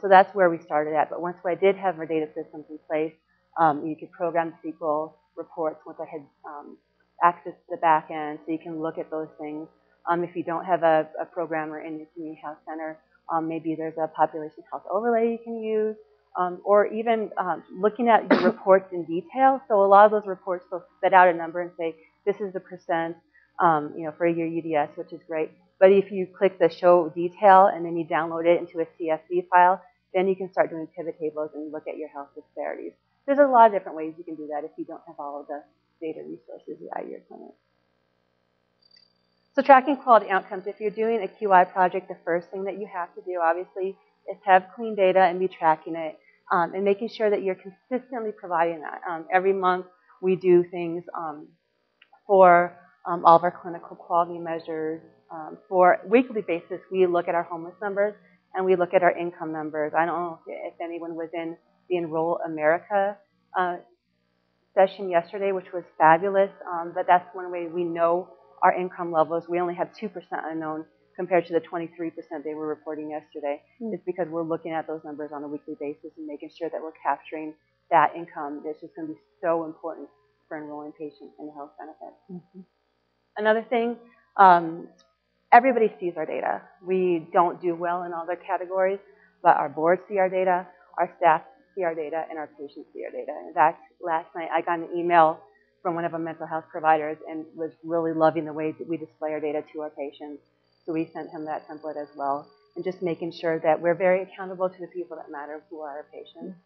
So that's where we started at. But once I did have our data systems in place, you could program SQL reports once I had access to the back end, so you can look at those things. If you don't have a programmer in your community health center, maybe there's a population health overlay you can use, or even looking at your reports in detail. So a lot of those reports will spit out a number and say, this is the percent, for your UDS, which is great. But if you click the show detail and then you download it into a CSV file, then you can start doing pivot tables and look at your health disparities. There's a lot of different ways you can do that if you don't have all of the data resources at your clinic. So tracking quality outcomes. If you're doing a QI project, the first thing that you have to do, obviously, is have clean data and be tracking it and making sure that you're consistently providing that. Every month, we do things for all of our clinical quality measures. For weekly basis, we look at our homeless numbers and we look at our income numbers. I don't know if anyone was in the Enroll America session yesterday, which was fabulous, but that's one way we know our income levels. We only have 2% unknown compared to the 23% they were reporting yesterday. It's because we're looking at those numbers on a weekly basis and making sure that we're capturing that income. That's just going to be so important for enrolling patients in health benefits. Another thing, everybody sees our data. We don't do well in all their categories, but our boards see our data, our staff see our data, and our patients see our data. In fact, last night I got an email from one of our mental health providers and was really loving the way that we display our data to our patients. So we sent him that template as well, and just making sure that we're very accountable to the people that matter, who are our patients.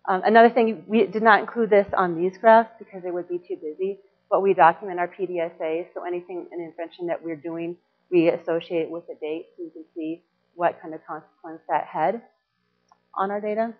Another thing, we did not include this on these graphs because it would be too busy, but we document our PDSA, so anything, an intervention that we're doing, we associate it with a date so you can see what kind of consequence that had on our data.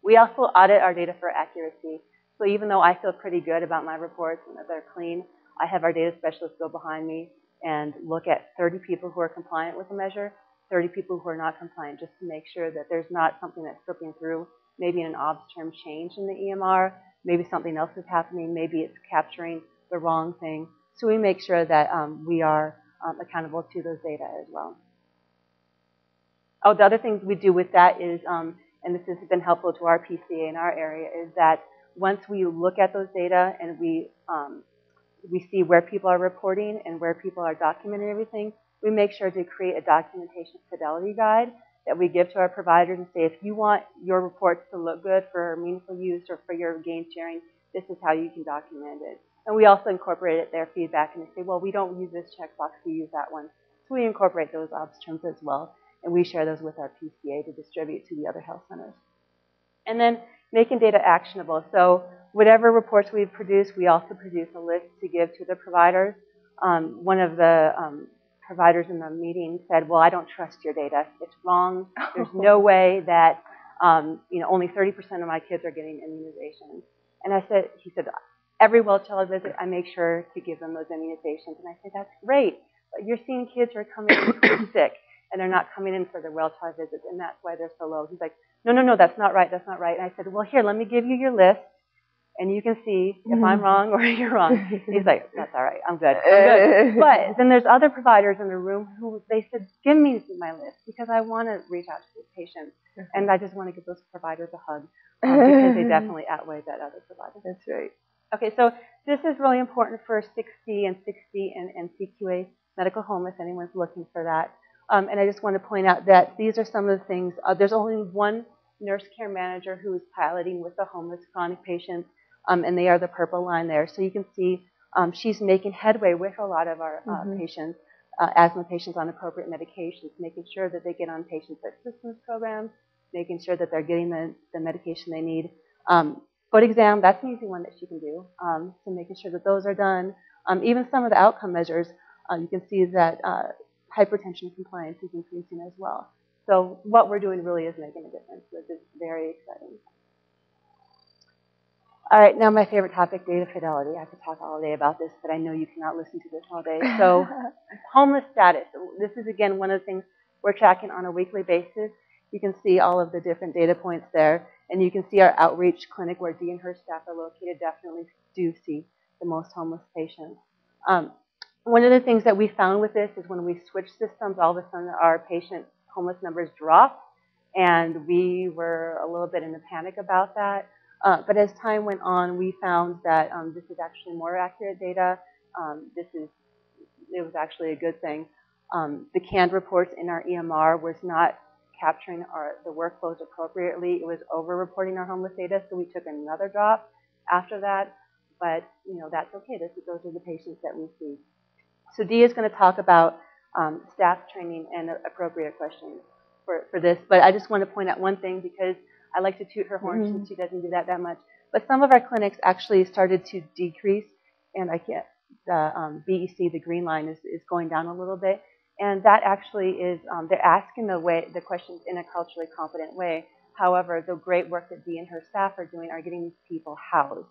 We also audit our data for accuracy. So even though I feel pretty good about my reports and that they're clean, I have our data specialists go behind me and look at 30 people who are compliant with the measure, 30 people who are not compliant, just to make sure that there's not something that's slipping through, maybe an obs term change in the EMR, maybe something else is happening, maybe it's capturing the wrong thing. So we make sure that we are accountable to those data as well. Oh, the other things we do with that is, and this has been helpful to our PCA in our area, is that once we look at those data and we see where people are reporting and where people are documenting everything, we make sure to create a documentation fidelity guide that we give to our providers and say, if you want your reports to look good for meaningful use or for your gain sharing, this is how you can document it. And we also incorporate their feedback, and they say, well, we don't use this checkbox, we use that one. So we incorporate those obs terms as well, and we share those with our PCA to distribute to the other health centers. And then making data actionable. So whatever reports we produce, we also produce a list to give to the providers. One of the providers in the meeting said, well, I don't trust your data. It's wrong. There's no way that only 30% of my kids are getting immunizations. And he said, every well-child visit, I make sure to give them those immunizations. And I said, that's great. But you're seeing kids who are coming in sick, and they're not coming in for their well-child visits, and that's why they're so low. He's like, no, that's not right, that's not right. And I said, well, here, let me give you your list, and you can see if I'm wrong or you're wrong. He's like, that's all right, I'm good. But then there's other providers in the room who they said, give me my list, because I want to reach out to the patients, and I just want to give those providers a hug, because they definitely outweigh that other provider. That's right. Okay, so this is really important for 6D and 6D and CQA medical home, if anyone's looking for that. And I just want to point out that these are some of the things. There's only one nurse care manager who is piloting with the homeless chronic patients, and they are the purple line there. So you can see she's making headway with a lot of our patients, asthma patients on appropriate medications, making sure that they get on patient assistance programs, making sure that they're getting the medication they need. Foot exam, that's an easy one that she can do, so making sure that those are done. Even some of the outcome measures, you can see that hypertension compliance is increasing as well. So what we're doing really is making a difference, which is very exciting. All right, now my favorite topic, data fidelity. I could talk all day about this, but I know you cannot listen to this all day. So homeless status. This is, again, one of the things we're tracking on a weekly basis. You can see all of the different data points there. And you can see our outreach clinic where Dee and her staff are located definitely do see the most homeless patients. One of the things that we found with this is when we switched systems, all of a sudden our patient homeless numbers dropped, and we were a little bit in a panic about that. But as time went on, we found that this is actually more accurate data. It was actually a good thing. The canned reports in our EMR was not capturing the workflows appropriately. It was over-reporting our homeless data, so we took another drop after that. But that's okay. Those are the patients that we see. So Dee is going to talk about staff training and appropriate questions for this. But I just want to point out one thing, because I like to toot her horn since she doesn't do that much. But some of our clinics actually started to decrease, and the BEC, the green line, is going down a little bit. And that actually is, they're asking the questions in a culturally competent way. However, the great work that Dee and her staff are doing are getting these people housed.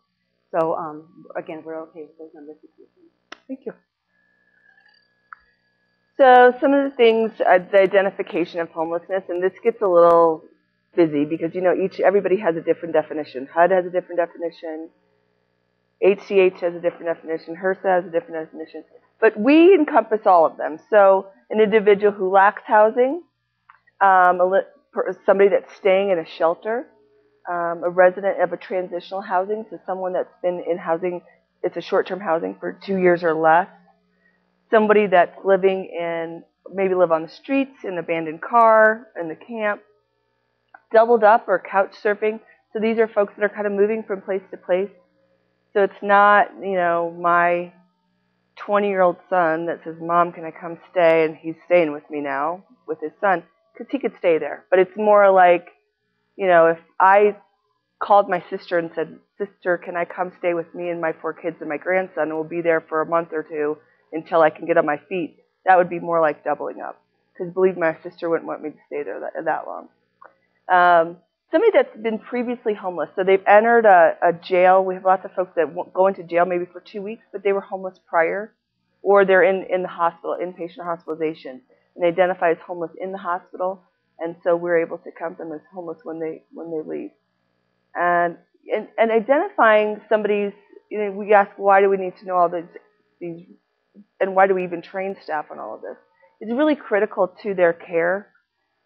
So again, we're okay with those numbers. Thank you. So some of the things, the identification of homelessness, and this gets a little busy because everybody has a different definition. HUD has a different definition. HCH has a different definition. HRSA has a different definition. But we encompass all of them. So an individual who lacks housing, somebody that's staying in a shelter, a resident of a transitional housing, so someone that's been in housing, it's a short-term housing for 2 years or less, somebody that's maybe live on the streets, in an abandoned car, in the camp, doubled up or couch surfing. So these are folks that are kind of moving from place to place. So it's not, my 20-year-old son that says, Mom, can I come stay? And he's staying with me now with his son because he could stay there. But it's more like, if I called my sister and said, Sister, can I come stay with me and my 4 kids and my grandson, and we'll be there for a month or 2 until I can get on my feet, that would be more like doubling up. Because believe me, my sister wouldn't want me to stay there that long. Somebody that's been previously homeless, so they've entered a jail. We have lots of folks that go into jail maybe for 2 weeks, but they were homeless prior, or they're in the hospital, inpatient hospitalization, and they identify as homeless in the hospital, and so we're able to count them as homeless when they leave. And identifying somebody's, we ask, why do we need to know all these, and why do we even train staff on all of this? It's really critical to their care.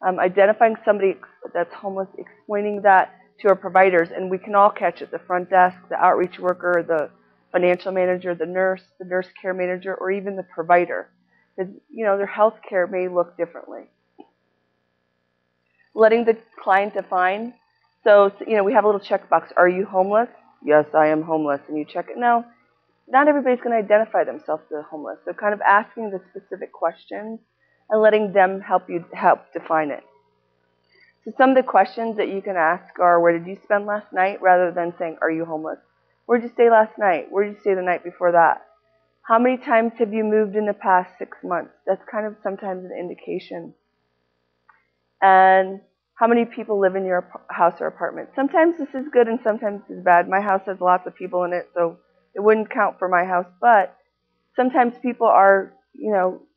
Identifying somebody that's homeless, explaining that to our providers, and we can all catch it, the front desk, the outreach worker, the financial manager, the nurse care manager, or even the provider. Because, their health care may look differently. Letting the client define. So, we have a little checkbox. Are you homeless? Yes, I am homeless. And you check it. No, not everybody's going to identify themselves as homeless. So kind of asking the specific questions and letting them help define it. So some of the questions that you can ask are, where did you spend last night? Rather than saying, are you homeless? Where did you stay last night? Where did you stay the night before that? How many times have you moved in the past 6 months? That's kind of sometimes an indication. And how many people live in your house or apartment? Sometimes this is good and sometimes this is bad. My house has lots of people in it, so it wouldn't count for my house. But sometimes people are,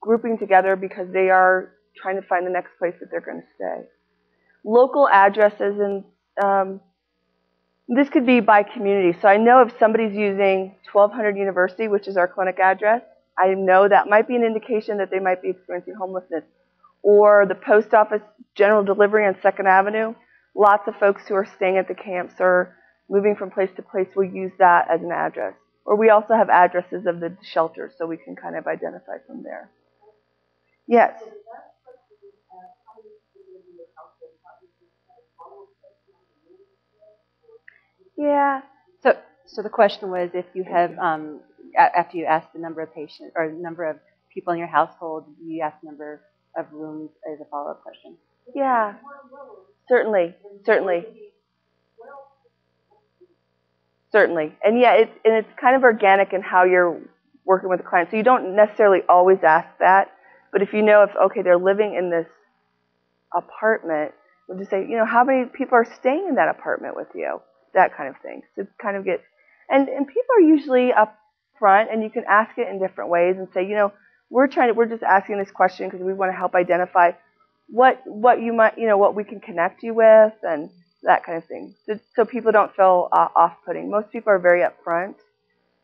grouping together because they are trying to find the next place that they're going to stay. Local addresses, and this could be by community. So I know if somebody's using 1200 University, which is our clinic address, I know that might be an indication that they might be experiencing homelessness. Or the post office general delivery on 2nd Avenue. Lots of folks who are staying at the camps or moving from place to place will use that as an address. Or we also have addresses of the shelters, so we can kind of identify from there. Yes? Yeah. So the question was, if you have, after you asked the number of patients or the number of people in your household, you asked the number of rooms as a follow-up question. Yeah, certainly. And yeah, it's kind of organic in how you're working with the client. So you don't necessarily always ask that, but if okay, they're living in this apartment, we'll just say, how many people are staying in that apartment with you? That kind of thing. So kind of get, and people are usually up front, and you can ask it in different ways and say, we're just asking this question because we want to help identify what you might, what we can connect you with and that kind of thing. So people don't feel off-putting. Most people are very upfront.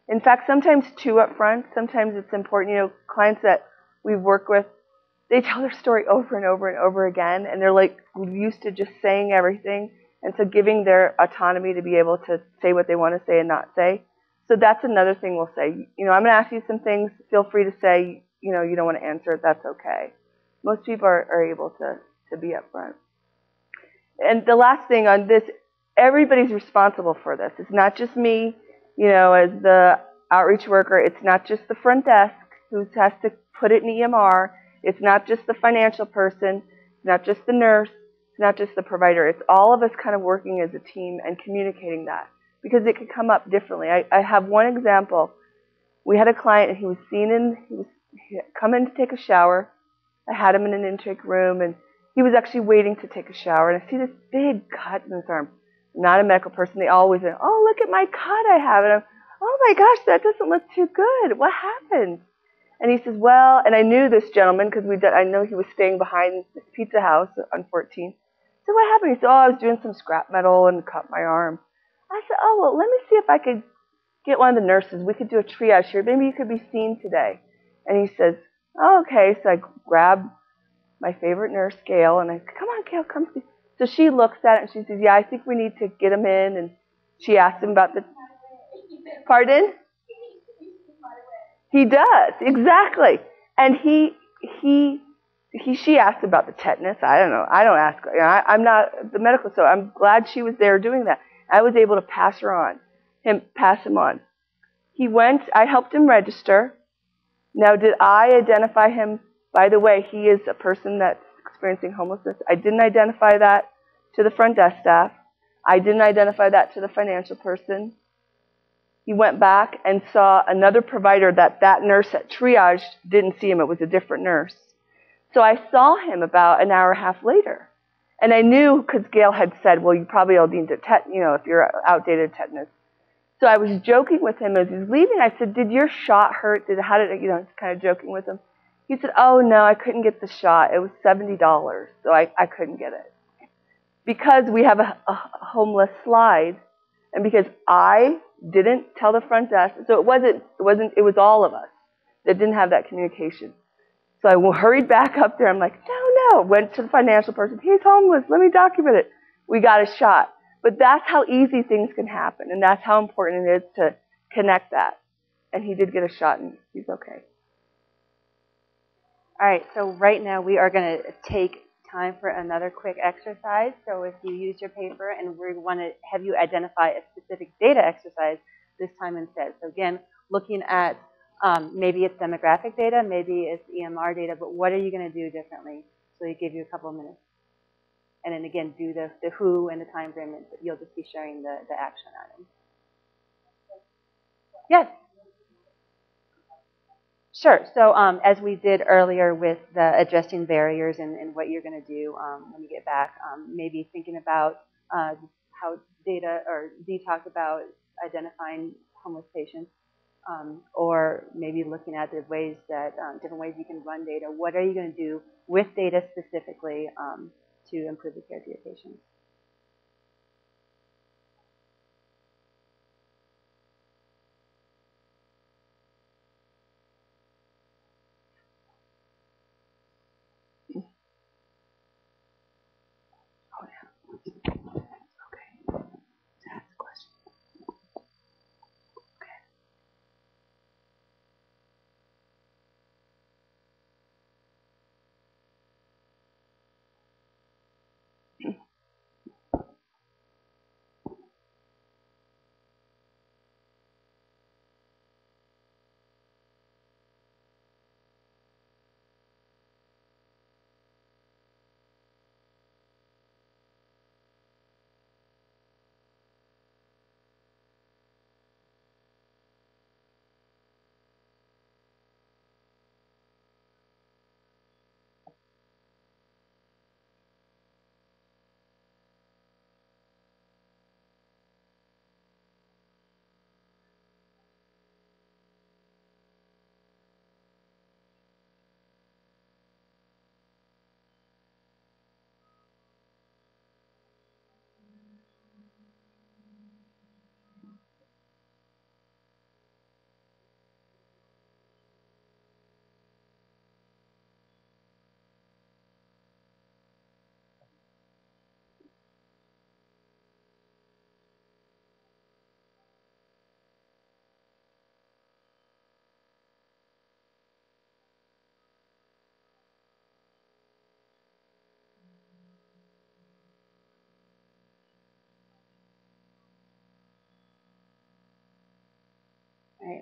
In fact, sometimes too upfront. Sometimes it's important. Clients that we've worked with, they tell their story over and over and over again, and they're like used to just saying everything. And so giving their autonomy to be able to say what they want to say and not say. So that's another thing we'll say. I'm going to ask you some things. Feel free to say, you don't want to answer it. That's okay. Most people are able to be upfront. And the last thing on this, everybody's responsible for this. It's not just me, as the outreach worker. It's not just the front desk who has to put it in EMR. It's not just the financial person. It's not just the nurse. It's not just the provider. It's all of us kind of working as a team and communicating that, because it could come up differently. I have one example. We had a client, and he was come in to take a shower. I had him in an intake room, and he was actually waiting to take a shower. And I see this big cut in his arm. I'm not a medical person. They always say, oh, look at my cut I have. And I'm, oh my gosh, that doesn't look too good. What happened? And he says, well, and I knew this gentleman because I know he was staying behind this pizza house on 14th. So what happened? He said, oh, I was doing some scrap metal and cut my arm. I said, oh, well, let me see if I could get one of the nurses. We could do a triage here. Maybe you could be seen today. And he says, oh, okay. So I grab my favorite nurse, Gail, and I said, come on, Gail, come see. So she looks at it, and she says, yeah, I think we need to get him in. And she asked him about the... Pardon? He does, exactly. And she asked about the tetanus. I don't know. I don't ask. I'm not the medical, so I'm glad she was there doing that. I was able to pass him on. He went, I helped him register. Now, did I identify him? By the way, he is a person that's experiencing homelessness. I didn't identify that to the front desk staff. I didn't identify that to the financial person. He went back and saw another provider that nurse at triage didn't see him. It was a different nurse. So I saw him about an hour and a half later. And I knew, because Gail had said, well, you probably all need to, if you're outdated tetanus. So I was joking with him as he's leaving. I said, did your shot hurt? How did it, kind of joking with him. He said, oh, no, I couldn't get the shot. It was $70, so I couldn't get it. Because we have a homeless slide, and because I didn't tell the front desk, so it was all of us that didn't have that communication. So I hurried back up there. I'm like, no, went to the financial person. He's homeless. Let me document it. We got a shot. But that's how easy things can happen, and that's how important it is to connect that. And he did get a shot, and he's okay. All right, so right now we are going to take time for another quick exercise. So if you use your paper, and we want to have you identify a specific data exercise this time instead. So again, looking at maybe it's demographic data, maybe it's EMR data, but what are you going to do differently? So we give you a couple of minutes. And then again, do the who and the time frame, and you'll just be sharing the action item. Yes. Sure. So as we did earlier with the addressing barriers and what you're going to do when you get back, maybe thinking about how data, or Dee talked about identifying homeless patients, or maybe looking at the ways that, different ways you can run data. What are you going to do with data specifically to improve the care of your patients?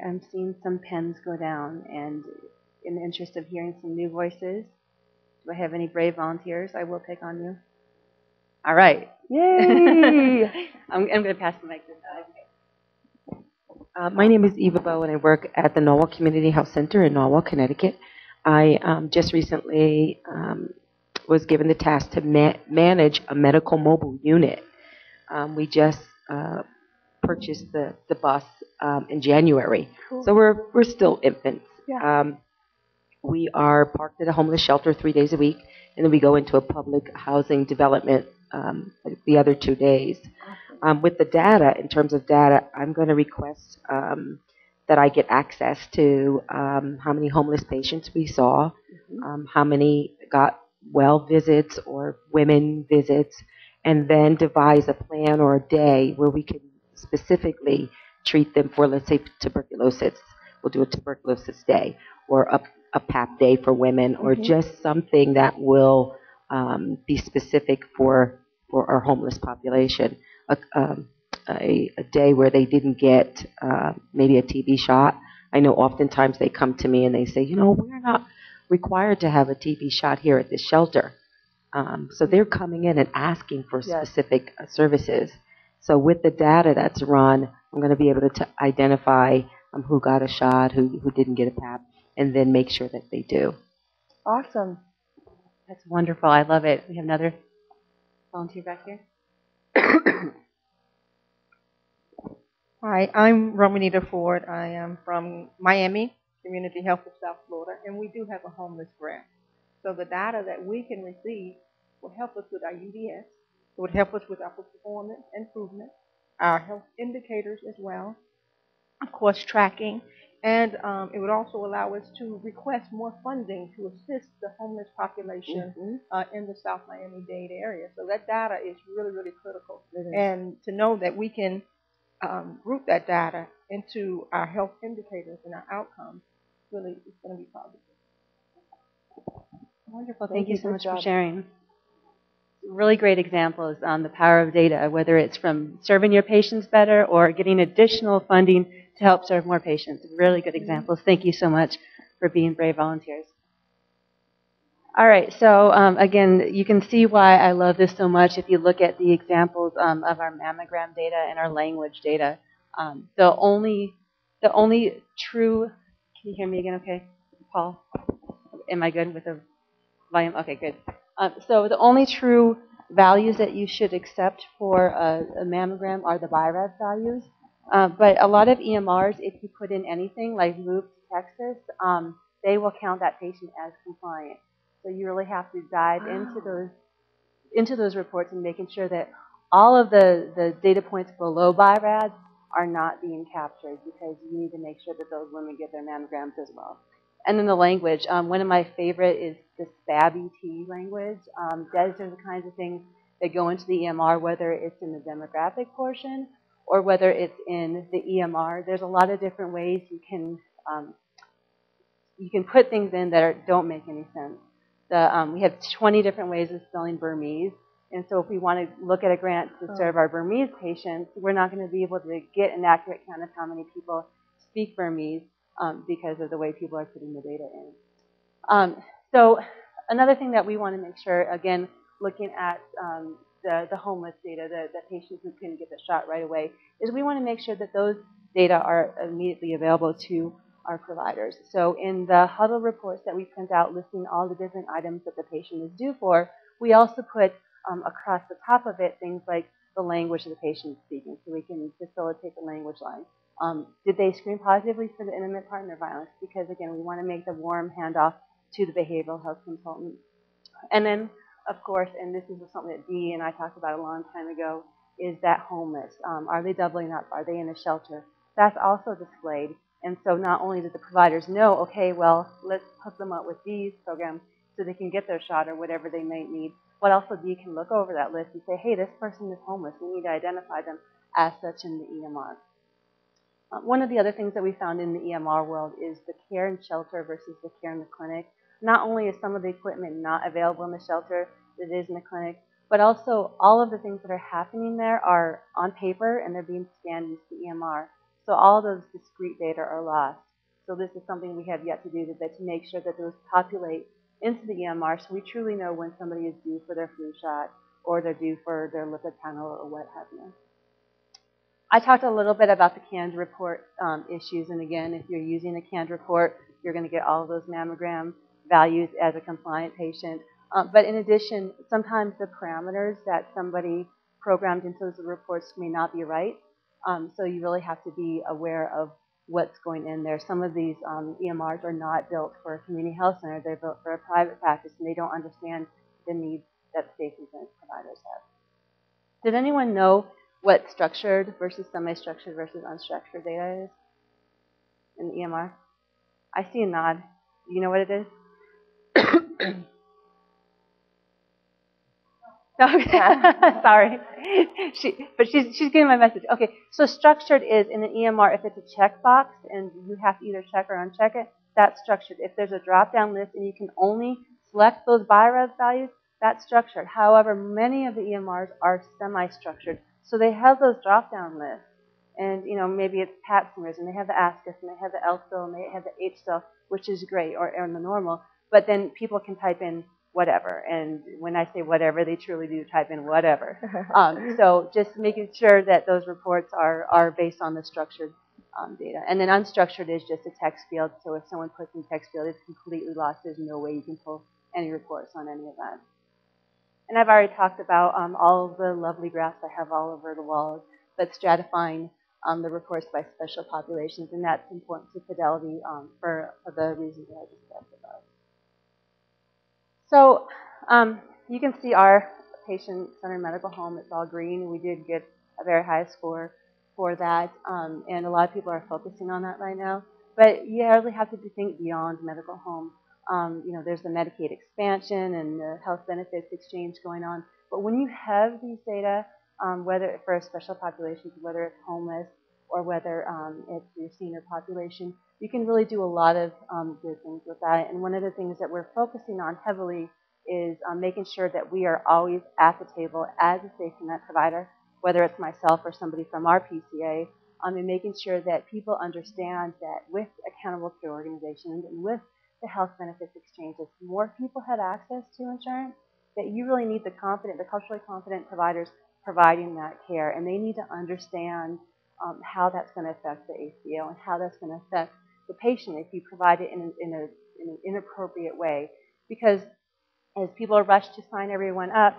I'm seeing some pens go down, and in the interest of hearing some new voices, do I have any brave volunteers? I will pick on you. All right. Yay! I'm going to pass the mic this time. My name is Eva Bowe, and I work at the Norwalk Community Health Center in Norwalk, Connecticut. I just recently was given the task to manage a medical mobile unit. We just purchased the bus in January, Cool. so we're still infants. Yeah. We are parked at a homeless shelter 3 days a week, and then we go into a public housing development the other 2 days. With the data, in terms of data, I'm going to request that I get access to how many homeless patients we saw, how many got well visits or women visits, and then devise a plan or a day where we can specifically treat them for, let's say, tuberculosis. We'll do a tuberculosis day, or a PAP day for women, or just something that will be specific for our homeless population. a day where they didn't get maybe a TB shot, I know oftentimes they come to me and they say, you know, we're not required to have a TB shot here at this shelter. So they're coming in and asking for specific services. So with the data that's run, I'm going to be able to identify who got a shot, who didn't get a PAP, and then make sure that they do. Awesome. That's wonderful. I love it. We have another volunteer back here. Hi, I'm Romanita Ford. I am from Miami, Community Health of South Florida, and we do have a homeless grant. So the data that we can receive will help us with our UDS. It would help us with our performance improvement, our health indicators as well, of course, tracking, and it would also allow us to request more funding to assist the homeless population in the South Miami-Dade area. So that data is really, really critical. And to know that we can group that data into our health indicators and our outcomes really is going to be positive. Wonderful. Thank you so much for sharing. Really great examples on the power of data, whether it's from serving your patients better or getting additional funding to help serve more patients. Really good examples. Thank you so much for being brave volunteers. All right, so again, you can see why I love this so much if you look at the examples of our mammogram data and our language data. The only true, can you hear me again okay, Paul? Am I good with the volume? Okay, good. So the only true values that you should accept for a mammogram are the BI-RADS values. But a lot of EMRs, if you put in anything like move to Texas, they will count that patient as compliant. So you really have to dive into those reports and making sure that all of the data points below BI-RADS are not being captured, because you need to make sure that those women get their mammograms as well. And then the language. One of my favorite is the SPABET language. Those are the kinds of things that go into the EMR, whether it's in the demographic portion or whether it's in the EMR. There's a lot of different ways you can put things in that don't make any sense. We have 20 different ways of spelling Burmese. And so if we want to look at a grant to serve our Burmese patients, we're not going to be able to get an accurate count of how many people speak Burmese because of the way people are putting the data in. So another thing that we want to make sure, again, looking at the homeless data, the patients who couldn't get the shot right away, is we want to make sure that those data are immediately available to our providers. So in the huddle reports that we print out listing all the different items that the patient is due for, we also put across the top of it things like the language the patient is speaking, so we can facilitate the language line. Did they screen positively for the intimate partner violence? Because again, we want to make the warm handoff to the behavioral health consultant. And then, of course, and this is something that Dee and I talked about a long time ago, is that homeless. Are they doubling up? Are they in a shelter? That's also displayed. And so not only do the providers know, okay, well, let's hook them up with these programs so they can get their shot or whatever they might need, but also Dee can look over that list and say, hey, this person is homeless. We need to identify them as such in the EMR. One of the other things that we found in the EMR world is the care in shelter versus the care in the clinic. Not only is some of the equipment not available in the shelter that is in the clinic, but also all of the things that are happening there are on paper and they're being scanned into the EMR. So all those discrete data are lost. So this is something we have yet to do, to make sure that those populate into the EMR so we truly know when somebody is due for their flu shot or they're due for their lipid panel or what have you. I talked a little bit about the canned report issues, and again, if you're using a canned report, you're going to get all of those mammogram values as a compliant patient. But in addition, sometimes the parameters that somebody programmed into those reports may not be right. So you really have to be aware of what's going in there. Some of these EMRs are not built for a community health center. They're built for a private practice, and they don't understand the needs that state insurance providers have. Did anyone know what structured versus semi-structured versus unstructured data is in the EMR? I see a nod. Do you know what it is? Sorry. She's getting my message. Okay, so structured is in an EMR, if it's a checkbox and you have to either check or uncheck it, that's structured. If there's a drop-down list and you can only select those BI-RADS values, that's structured. However, many of the EMRs are semi-structured. So they have those drop-down lists. And, maybe it's Pap smears, and they have the ASCUS, and they have the L-cell, and they have the H-cell, which is great, or the normal. But then people can type in whatever. And when I say whatever, they truly do type in whatever. So just making sure that those reports are based on the structured data. And then unstructured is just a text field. So if someone puts in text field, it's completely lost. There's no way you can pull any reports on any of that. And I've already talked about all of the lovely graphs I have all over the walls, but stratifying the reports by special populations, and that's important to Fidelity for the reasons that I discussed above. So you can see our patient-centered medical home. It's all green. We did get a very high score for that, and a lot of people are focusing on that right now. But you really have to think beyond medical home. There's the Medicaid expansion and the health benefits exchange going on. But when you have these data, whether for special populations, whether it's homeless or whether it's your senior population, you can really do a lot of good things with that. And one of the things that we're focusing on heavily is making sure that we are always at the table as a safety net provider, whether it's myself or somebody from our PCA, and making sure that people understand that with accountable care organizations and with the health benefits exchanges, more people have access to insurance, that you really need the culturally competent providers providing that care, and they need to understand how that's going to affect the ACO and how that's going to affect the patient if you provide it in an inappropriate way. Because as people are rushed to sign everyone up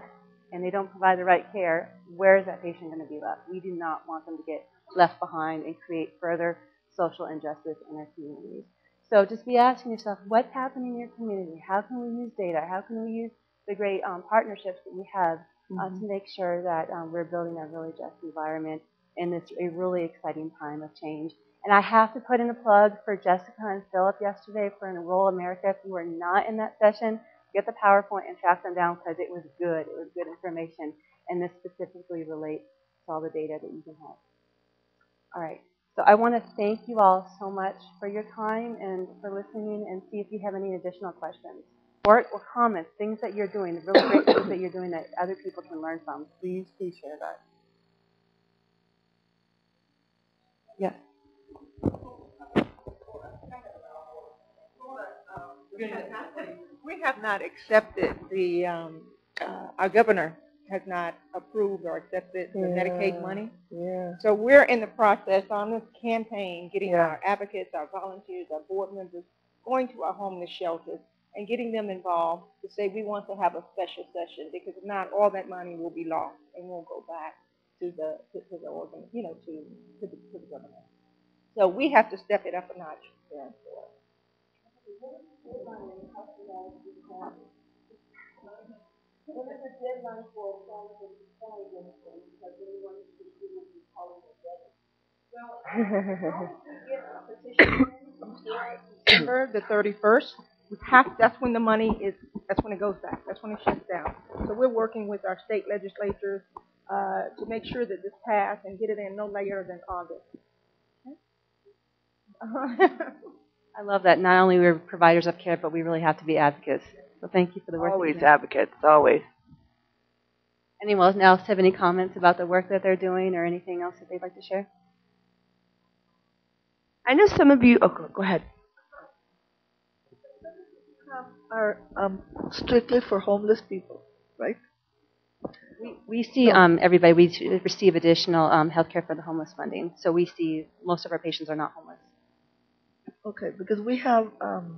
and they don't provide the right care, where is that patient going to be left? We do not want them to get left behind and create further social injustice in our communities. So just be asking yourself, what's happening in your community? How can we use data? How can we use the great partnerships that we have to make sure that we're building a really just environment in this a really exciting time of change? And I have to put in a plug for Jessica and Philip yesterday for Enroll America. If you were not in that session, get the PowerPoint and track them down because it was good. It was good information, and this specifically relates to all the data that you can have. All right. So I want to thank you all so much for your time and for listening, and see if you have any additional questions or comments, things that you're doing, really great things that you're doing that other people can learn from. Please share that. Yes. We have not accepted the, our governor has not approved or accepted the Medicaid money. Yeah. So we're in the process on this campaign, getting our advocates, our volunteers, our board members, going to our homeless shelters and getting them involved to say we want to have a special session, because if not, all that money will be lost and won't go back to the organ, to the government. So we have to step it up a notch there for us. What is the deadline for December the 31st. That's when the money is. That's when it goes back. That's when it shuts down. So we're working with our state legislatures to make sure that this passed and get it in no later than August. I love that. Not only we're providers of care, but we really have to be advocates. So thank you for the work. Always advocates, always. Anyone else have any comments about the work that they're doing or anything else that they'd like to share? I know some of you. Oh, go ahead. Are strictly for homeless people, right? We see everybody. We receive additional health care for the homeless funding. So we see most of our patients are not homeless. Okay, because we have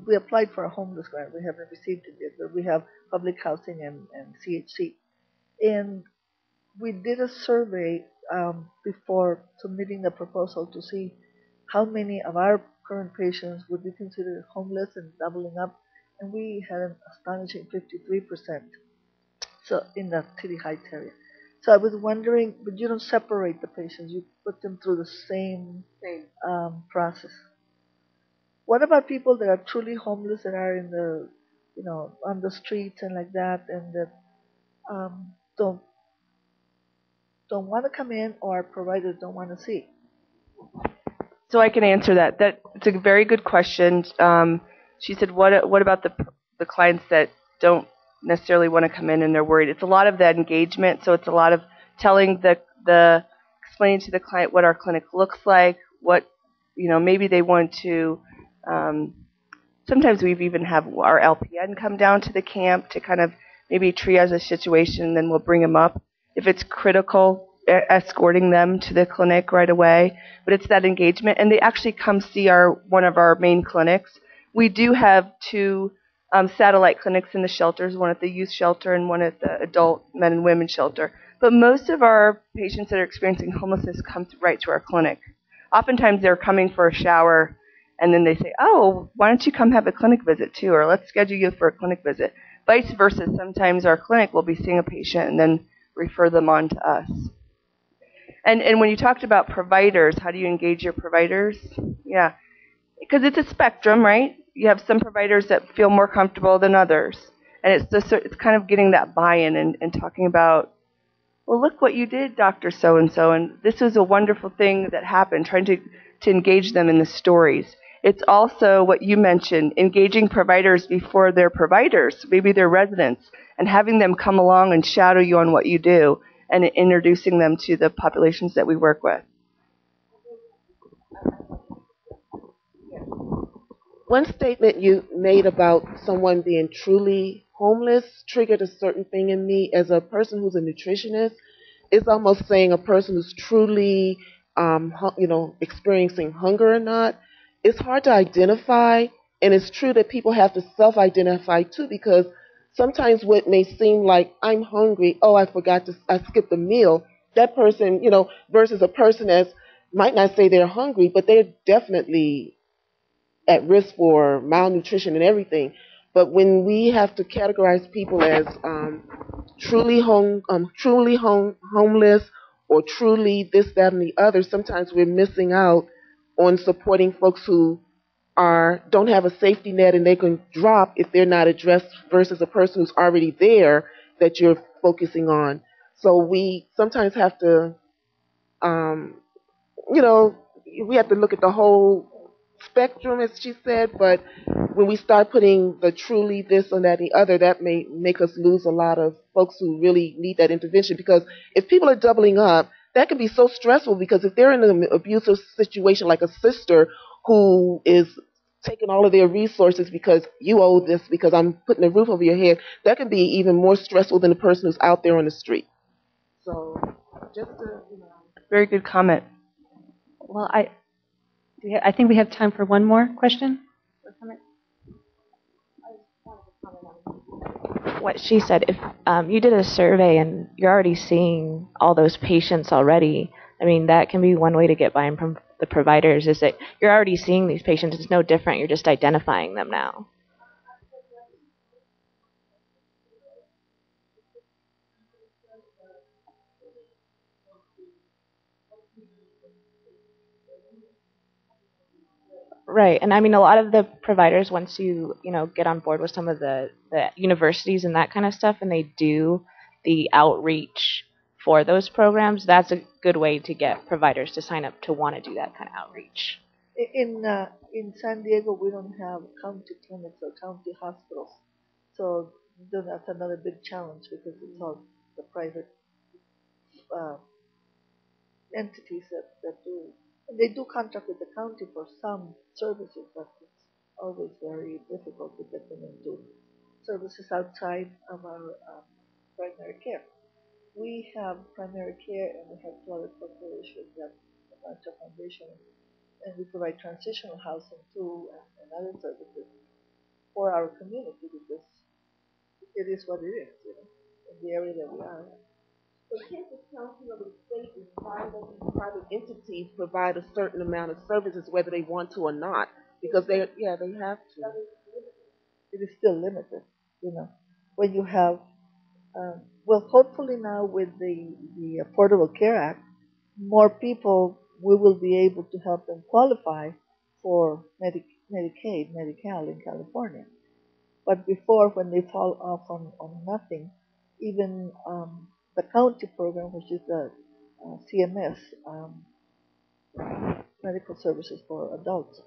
we applied for a homeless grant. We haven't received it yet, but we have public housing and CHC. And we did a survey before submitting the proposal to see how many of our current patients would be considered homeless and doubling up. And we had an astonishing 53%. So in the City Heights area. So I was wondering, but you don't separate the patients, you put them through the same process. What about people that are truly homeless and are in the, on the streets and like that, and that don't want to come in, or providers don't want to see? So I can answer that. It's a very good question. She said, what about the clients that don't necessarily want to come in and they're worried? It's a lot of that engagement. So it's a lot of telling the the explaining to the client what our clinic looks like, what, maybe they want to, sometimes we've even have our LPN come down to the camp to kind of maybe triage the situation, and then we'll bring them up. If it's critical, escorting them to the clinic right away. But it's that engagement, and they actually come see one of our main clinics. We do have two satellite clinics in the shelters, one at the youth shelter and one at the adult men and women shelter. But most of our patients that are experiencing homelessness come right to our clinic. Oftentimes they're coming for a shower, and then they say, oh, why don't you come have a clinic visit too, or let's schedule you for a clinic visit. Vice versa, sometimes our clinic will be seeing a patient and then refer them on to us. And when you talked about providers, how do you engage your providers? Yeah, because it's a spectrum, right? You have some providers that feel more comfortable than others. And it's kind of getting that buy-in and talking about, well, look what you did, Dr. So-and-so, and this was a wonderful thing that happened, trying to engage them in the stories. It's also what you mentioned, engaging providers before they're providers, maybe they're residents, and having them come along and shadow you on what you do and introducing them to the populations that we work with. One statement you made about someone being truly homeless triggered a certain thing in me. As a person who's a nutritionist, it's almost saying a person who's truly, experiencing hunger or not. It's hard to identify, and it's true that people have to self-identify too, because sometimes what may seem like I'm hungry, I skipped a meal. That person, versus a person that might not say they're hungry, but they're definitely at risk for malnutrition and everything. But when we have to categorize people as truly homeless or truly this, that, and the other, sometimes we're missing out on supporting folks who don't have a safety net and they can drop if they're not addressed versus a person who's already there that you're focusing on. So we sometimes have to, we have to look at the whole spectrum, as she said, but when we start putting the truly this and that and the other, that may make us lose a lot of folks who really need that intervention. Because if people are doubling up, that can be so stressful, because if they're in an abusive situation like a sister who is taking all of their resources because you owe this, because I'm putting a roof over your head, that can be even more stressful than the person who's out there on the street. So just to, Very good comment. Well, I think we have time for one more question. What she said, if you did a survey and you're already seeing all those patients already, I mean, that can be one way to get buy-in from the providers, is that you're already seeing these patients. It's no different. You're just identifying them now. Right, and I mean, a lot of the providers, once you get on board with some of the universities and that kind of stuff, and they do the outreach for those programs, that's a good way to get providers to sign up to want to do that kind of outreach. In San Diego, we don't have county clinics or county hospitals, so that's another big challenge, because it's all the private entities that do. They do contract with the county for some services, but it's always very difficult to get them into services outside of our primary care. We have primary care, and we have two other corporations that are a foundation, and we provide transitional housing too, and other services for our community, because it is what it is, in the area that we are. So can't the county or the state require that these private entities provide a certain amount of services, whether they want to or not? Because they have to. It is still limited, When you have, hopefully now with the Affordable Care Act, more people, we will be able to help them qualify for Medicaid, Medi-Cal in California. But before, when they fall off on nothing, even the county program, which is the CMS, Medical Services for Adults,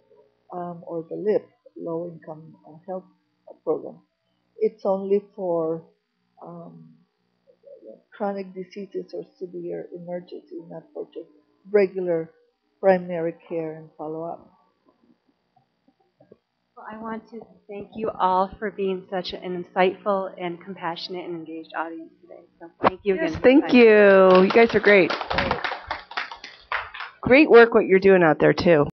or the LIP, Low Income Health Program, it's only for chronic diseases or severe emergency, not for just regular primary care and follow-up. Well, I want to thank you all for being such an insightful and compassionate and engaged audience today. So thank you again. Yes, thank you. You guys are great. Great work what you're doing out there, too.